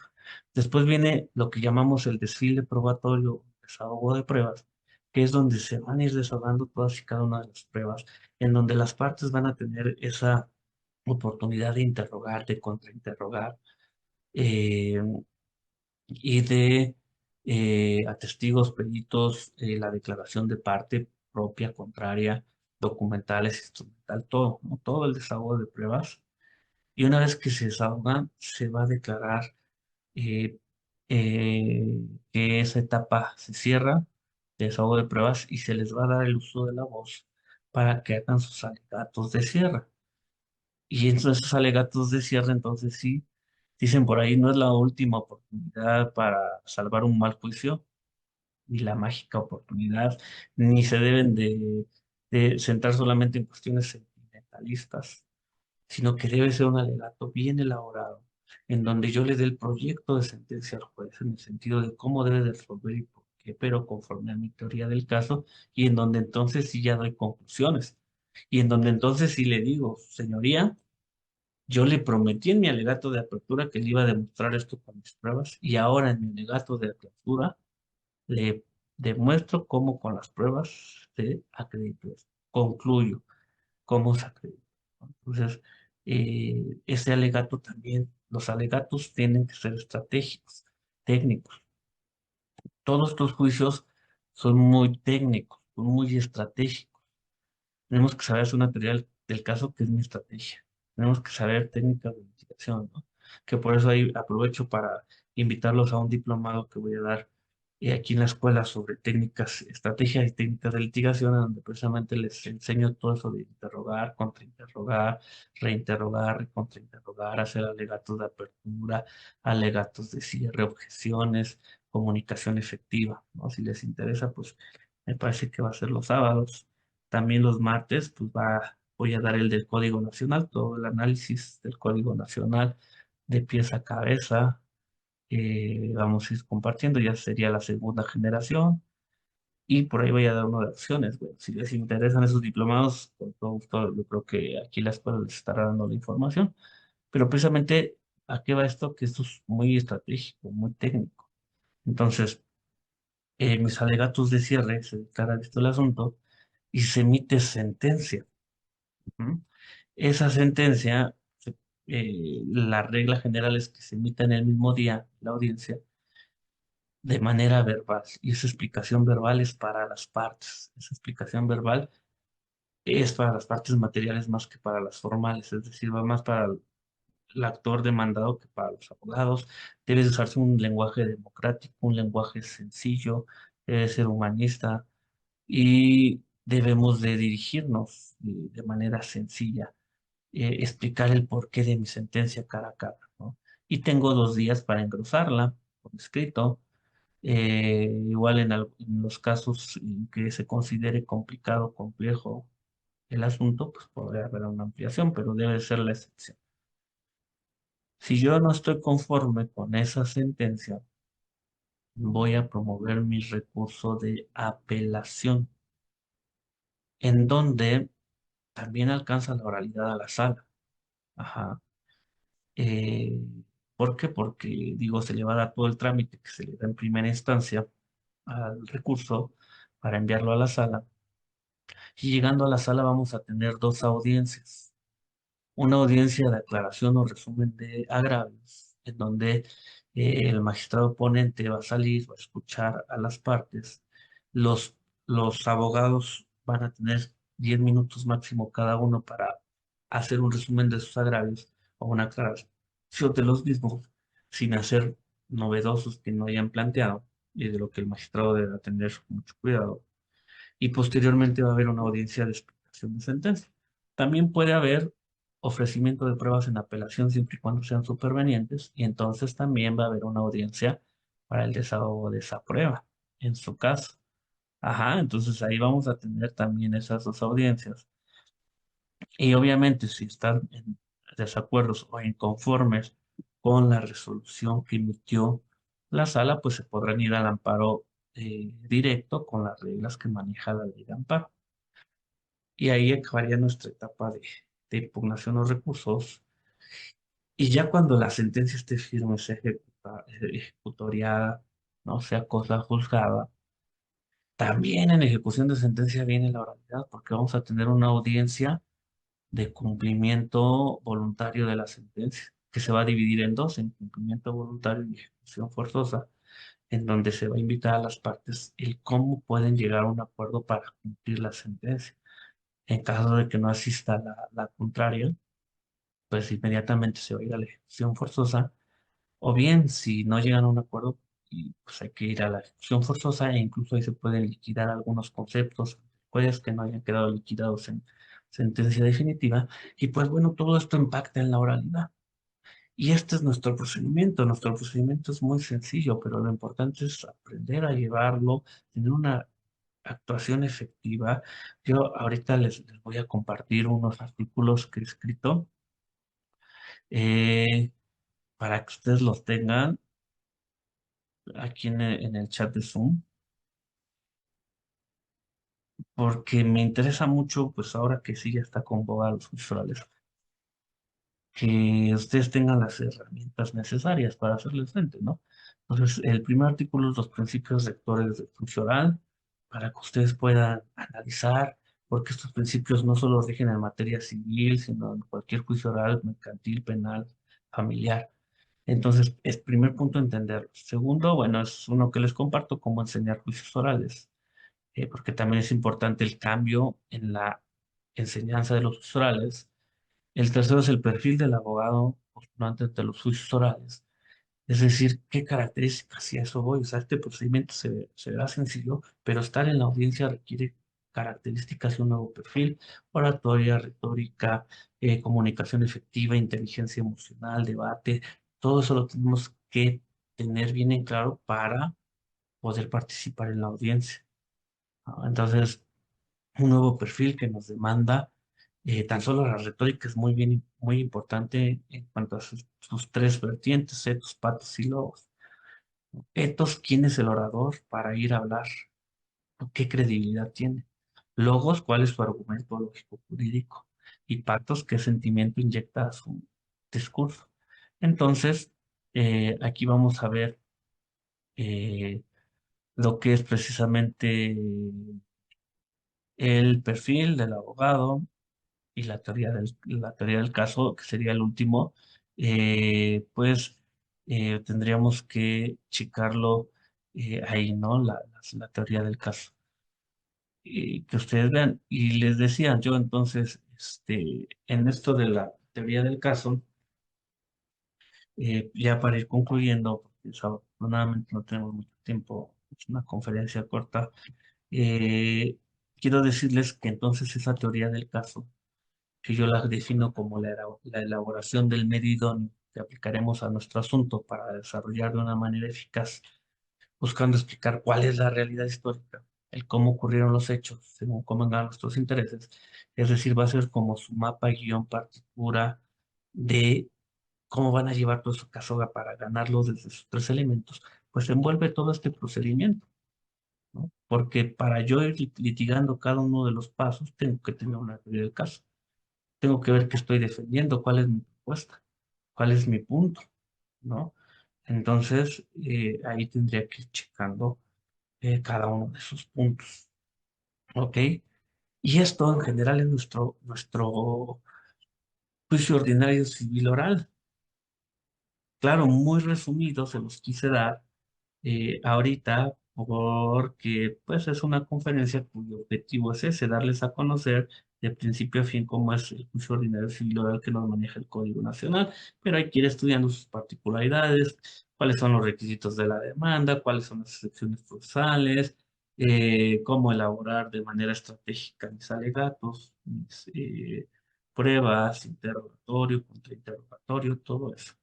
Después viene lo que llamamos el desfile probatorio, desahogo de pruebas, que es donde se van a ir desahogando todas y cada una de las pruebas, en donde las partes van a tener esa oportunidad de interrogar, de contrainterrogar eh, y de a testigos, peritos, la declaración de parte propia, contraria, documentales, instrumental, todo, ¿no? Todo el desahogo de pruebas. Y una vez que se desahogan, se va a declarar eh, que esa etapa se cierra, de desahogo de pruebas, y se les va a dar el uso de la voz para que hagan sus alegatos de cierre. Y en esos alegatos de cierre, entonces sí, dicen por ahí, no es la última oportunidad para salvar un mal juicio, ni la mágica oportunidad, ni se deben de centrar solamente en cuestiones sentimentalistas, sino que debe ser un alegato bien elaborado, en donde yo le dé el proyecto de sentencia al juez, en el sentido de cómo debe de resolver y por qué, pero conforme a mi teoría del caso, y en donde entonces sí ya doy conclusiones, y en donde entonces sí le digo, señoría, yo le prometí en mi alegato de apertura que le iba a demostrar esto con mis pruebas y ahora en mi alegato de apertura le demuestro cómo con las pruebas se acreditó esto. Concluyo cómo se acreditó. Entonces, ese alegato también, los alegatos tienen que ser estratégicos, técnicos. Todos estos juicios son muy técnicos, son muy estratégicos. Tenemos que saber hacer una teoría del caso que es mi estrategia. Tenemos que saber técnicas de investigación, ¿no? Que por eso ahí aprovecho para invitarlos a un diplomado que voy a dar aquí en la escuela sobre técnicas, estrategias y técnicas de litigación, en donde precisamente les enseño todo eso de interrogar, contrainterrogar, reinterrogar, contrainterrogar, hacer alegatos de apertura, alegatos de cierre, objeciones, comunicación efectiva, ¿no? Si les interesa, pues me parece que va a ser los sábados. También los martes, pues voy a dar el del Código Nacional, todo el análisis del Código Nacional de pies a cabeza. Vamos a ir compartiendo, ya sería la segunda generación. Y por ahí voy a dar uno de acciones, güey. Si les interesan esos diplomados, con todo gusto, yo creo que aquí la escuela les estará dando la información. Pero precisamente, ¿a qué va esto? Que esto es muy estratégico, muy técnico. Entonces, mis alegatos de cierre, se declara listo el asunto y se emite sentencia. Ujú. Esa sentencia, la regla general es que se emita en el mismo día la audiencia de manera verbal y esa explicación verbal es para las partes. Esa explicación verbal es para las partes materiales más que para las formales, es decir, va más para el actor demandado que para los abogados. Debe de usarse un lenguaje democrático, un lenguaje sencillo, debe ser humanista y debemos de dirigirnos de manera sencilla, explicar el porqué de mi sentencia cara a cara, ¿no? Y tengo 2 días para engrosarla. por escrito. Igual en los casos en que se considere complicado, complejo el asunto, pues podría haber una ampliación, pero debe ser la excepción. Si yo no estoy conforme con esa sentencia, voy a promover mi recurso de apelación, en donde también alcanza la oralidad a la sala. Ajá. Eh, ¿Por qué? Porque, digo, se le va a dar todo el trámite que se le da en primera instancia al recurso para enviarlo a la sala. Y llegando a la sala vamos a tener dos audiencias. Una audiencia de aclaración o resumen de agravios, en donde el magistrado ponente va a salir, va a escuchar a las partes. Los, los abogados van a tener 10 minutos máximo cada uno para hacer un resumen de sus agravios o una aclaración de los mismos, sin hacer novedosos que no hayan planteado y de lo que el magistrado debe tener mucho cuidado. Y posteriormente va a haber una audiencia de explicación de sentencia. También puede haber ofrecimiento de pruebas en apelación siempre y cuando sean supervenientes, y entonces también va a haber una audiencia para el desahogo de esa prueba, en su caso. Ajá, entonces ahí vamos a tener también esas dos audiencias. Y obviamente si están en desacuerdos o inconformes con la resolución que emitió la sala, pues se podrán ir al amparo directo con las reglas que maneja la ley de amparo. Y ahí acabaría nuestra etapa de impugnación o recursos. Y ya cuando la sentencia esté firme, sea ejecutoriada, no sea cosa juzgada, también en ejecución de sentencia viene la oralidad, porque vamos a tener una audiencia de cumplimiento voluntario de la sentencia, que se va a dividir en dos, en cumplimiento voluntario y ejecución forzosa, en donde se va a invitar a las partes el cómo pueden llegar a un acuerdo para cumplir la sentencia. En caso de que no asista la contraria, pues inmediatamente se va a ir a la ejecución forzosa, o bien si no llegan a un acuerdo, y pues hay que ir a la ejecución forzosa e incluso ahí se pueden liquidar algunos conceptos, pues que no hayan quedado liquidados en sentencia definitiva, y pues bueno, todo esto impacta en la oralidad. Y este es nuestro procedimiento es muy sencillo, pero lo importante es aprender a llevarlo, tener una actuación efectiva. Yo ahorita les voy a compartir unos artículos que he escrito eh, para que ustedes los tengan aquí en el chat de Zoom, porque me interesa mucho, pues ahora que sí ya está con boga los usuarios, que ustedes tengan las herramientas necesarias para hacerles frente, ¿no? Entonces, el primer artículo es los principios rectores del juicio oral, para que ustedes puedan analizar, porque estos principios no solo rigen en materia civil, sino en cualquier juicio oral, mercantil, penal, familiar. Entonces, es primer punto entenderlo. Segundo, bueno, es uno que les comparto, cómo enseñar juicios orales, porque también es importante el cambio en la enseñanza de los juicios orales. El tercero es el perfil del abogado postulante ante los juicios orales. Es decir, qué características, y a eso voy. O sea, este procedimiento se verá sencillo, pero estar en la audiencia requiere características de un nuevo perfil: oratoria, retórica, comunicación efectiva, inteligencia emocional, debate. Todo eso lo tenemos que tener bien en claro para poder participar en la audiencia, ¿no? Entonces, un nuevo perfil que nos demanda, tan solo la retórica es muy importante en cuanto a sus tres vertientes: etos, patos y logos. Etos, ¿quién es el orador para ir a hablar? ¿Qué credibilidad tiene? Logos, ¿cuál es su argumento lógico jurídico? Y patos, ¿qué sentimiento inyecta a su discurso? Entonces, aquí vamos a ver eh, lo que es precisamente el perfil del abogado y la teoría del caso, que sería el último. Pues tendríamos que checarlo ahí, ¿no? La teoría del caso. Que ustedes vean. Y les decía yo entonces, en esto de la teoría del caso, ya para ir concluyendo, porque desafortunadamente no tenemos mucho tiempo, es una conferencia corta, eh, quiero decirles que entonces esa teoría del caso, que yo la defino como la elaboración del medio idóneo que aplicaremos a nuestro asunto para desarrollar de una manera eficaz, buscando explicar cuál es la realidad histórica, el cómo ocurrieron los hechos, según cómo vengan nuestros intereses. Es decir, va a ser como su mapa, guión, partitura de cómo van a llevar todo su caso para ganarlo desde sus tres elementos, pues envuelve todo este procedimiento, ¿no? Porque para yo ir litigando cada uno de los pasos, tengo que tener una teoría del caso. Tengo que ver qué estoy defendiendo, cuál es mi propuesta, cuál es mi punto, ¿no? Entonces, ahí tendría que ir checando cada uno de esos puntos, ¿ok? Y esto en general es nuestro juicio ordinario civil oral. Claro, muy resumido se los quise dar ahorita porque pues es una conferencia cuyo objetivo es ese, darles a conocer de principio a fin cómo es el juicio ordinario civil oral que nos maneja el Código Nacional, pero hay que ir estudiando sus particularidades, cuáles son los requisitos de la demanda, cuáles son las excepciones procesales, cómo elaborar de manera estratégica mis alegatos, mis pruebas, interrogatorio, contrainterrogatorio, todo eso.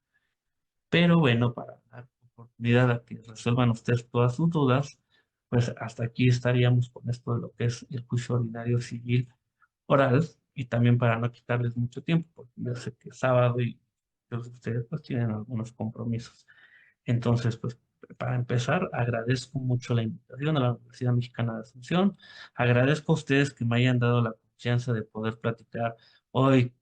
Pero bueno, para dar oportunidad a que resuelvan ustedes todas sus dudas, pues hasta aquí estaríamos con esto de lo que es el juicio ordinario civil oral y también para no quitarles mucho tiempo, porque yo sé que es sábado y muchos de ustedes pues tienen algunos compromisos. Entonces, pues para empezar, agradezco mucho la invitación a la Universidad Mexicana de Asunción. Agradezco a ustedes que me hayan dado la confianza de poder platicar hoy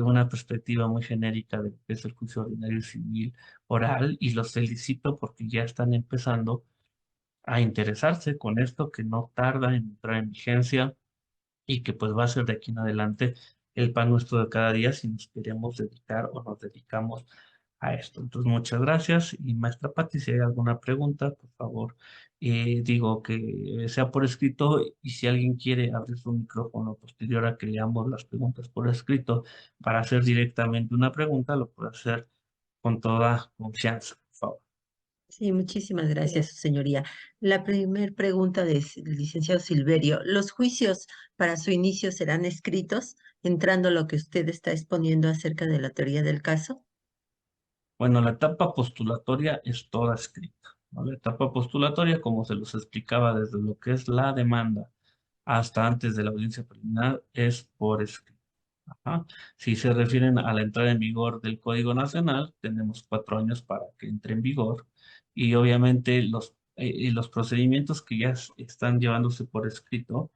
una perspectiva muy genérica de lo que es el juicio ordinario civil oral y los felicito porque ya están empezando a interesarse con esto que no tarda en entrar en vigencia y que pues va a ser de aquí en adelante el pan nuestro de cada día si nos queremos dedicar o nos dedicamos a esto. Entonces, muchas gracias y maestra Pati, si hay alguna pregunta, por favor, digo que sea por escrito y si alguien quiere abrir su micrófono posterior a que leamos las preguntas por escrito para hacer directamente una pregunta, lo puede hacer con toda confianza, por favor. Sí, muchísimas gracias, su señoría. La primera pregunta del licenciado Silverio. ¿Los juicios para su inicio serán escritos, entrando lo que usted está exponiendo acerca de la teoría del caso? Bueno, la etapa postulatoria es toda escrita, ¿no? La etapa postulatoria, como se los explicaba desde lo que es la demanda hasta antes de la audiencia preliminar, es por escrito. Ajá. Si se refieren a la entrada en vigor del Código Nacional, tenemos 4 años para que entre en vigor y obviamente los procedimientos que ya están llevándose por escrito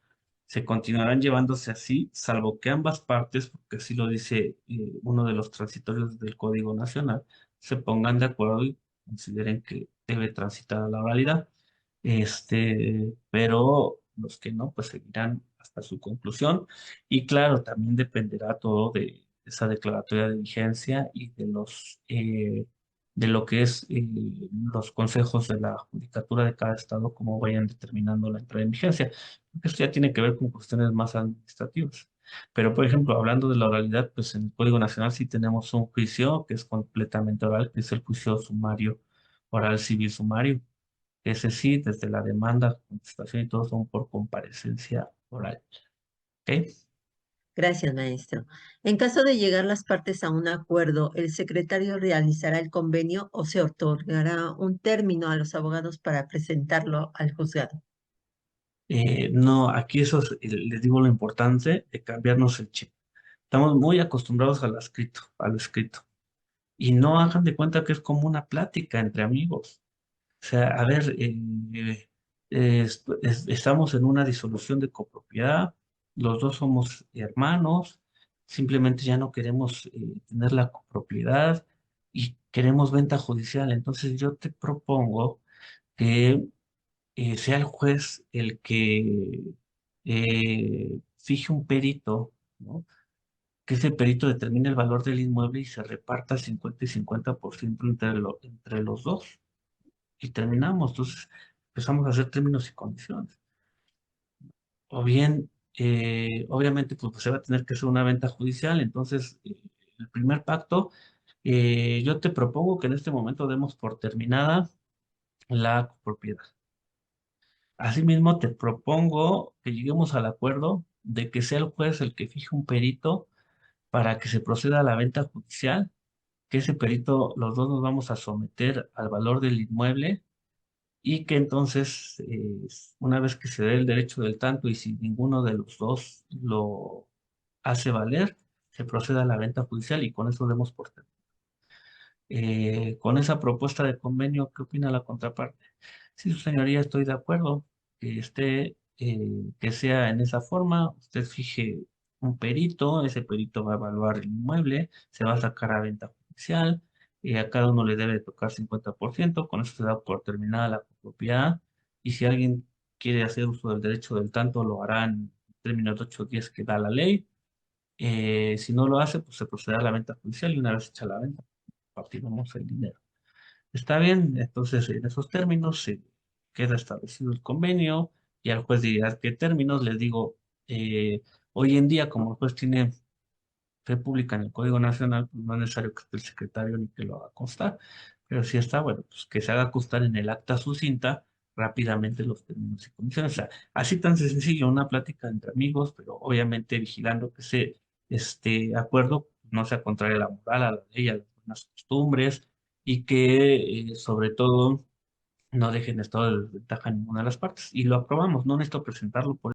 se continuarán llevándose así, salvo que ambas partes, porque así lo dice uno de los transitorios del Código Nacional, se pongan de acuerdo y consideren que debe transitar a la oralidad. Pero los que no, pues seguirán hasta su conclusión. Y claro, también dependerá todo de esa declaratoria de vigencia y de lo que es los consejos de la judicatura de cada estado, cómo vayan determinando la entrada en vigencia. Porque esto ya tiene que ver con cuestiones más administrativas. Pero, por ejemplo, hablando de la oralidad, pues en el Código Nacional sí tenemos un juicio que es completamente oral, que es el juicio sumario, oral civil sumario. Ese sí, desde la demanda, contestación y todo son por comparecencia oral. ¿Ok? Gracias, maestro. En caso de llegar las partes a un acuerdo, ¿el secretario realizará el convenio o se otorgará un término a los abogados para presentarlo al juzgado? No, aquí eso les digo lo importante de cambiarnos el chip. Estamos muy acostumbrados a lo escrito. Y no hagan de cuenta que es como una plática entre amigos. O sea, a ver, estamos en una disolución de copropiedad, los dos somos hermanos, simplemente ya no queremos tener la copropiedad y queremos venta judicial. Entonces yo te propongo que sea el juez el que fije un perito, ¿no? Que ese perito determine el valor del inmueble y se reparta 50 y 50% entre los dos. Y terminamos. Entonces empezamos a hacer términos y condiciones. O bien, obviamente, pues se va a tener que hacer una venta judicial. Entonces, el primer pacto, yo te propongo que en este momento demos por terminada la propiedad. Asimismo, te propongo que lleguemos al acuerdo de que sea el juez el que fije un perito para que se proceda a la venta judicial que ese perito, los dos nos vamos a someter al valor del inmueble y que entonces, una vez que se dé el derecho del tanto y si ninguno de los dos lo hace valer, se procede a la venta judicial y con eso demos por terminado. Con esa propuesta de convenio, ¿qué opina la contraparte? Sí, su señoría, estoy de acuerdo que sea en esa forma. Usted fije un perito, ese perito va a evaluar el inmueble, se va a sacar a venta judicial, a cada uno le debe tocar 50%, con eso se da por terminada la propiedad, y si alguien quiere hacer uso del derecho del tanto, lo hará en términos de 8 días que da la ley. Si no lo hace, pues se procederá a la venta judicial y una vez hecha la venta, partimos el dinero. Está bien, entonces en esos términos se queda establecido el convenio y al juez dirá qué términos. Les digo, hoy en día, como el juez tiene fe pública en el Código Nacional, pues no es necesario que esté el secretario ni que lo haga constar, pero si está, bueno, pues que se haga constar en el acta sucinta rápidamente los términos y condiciones. O sea, así tan sencillo, una plática entre amigos, pero obviamente vigilando que ese acuerdo no sea contrario a la moral, a la ley, a las buenas costumbres y que sobre todo no dejen estado de desventaja a ninguna de las partes. Y lo aprobamos, no necesito presentarlo por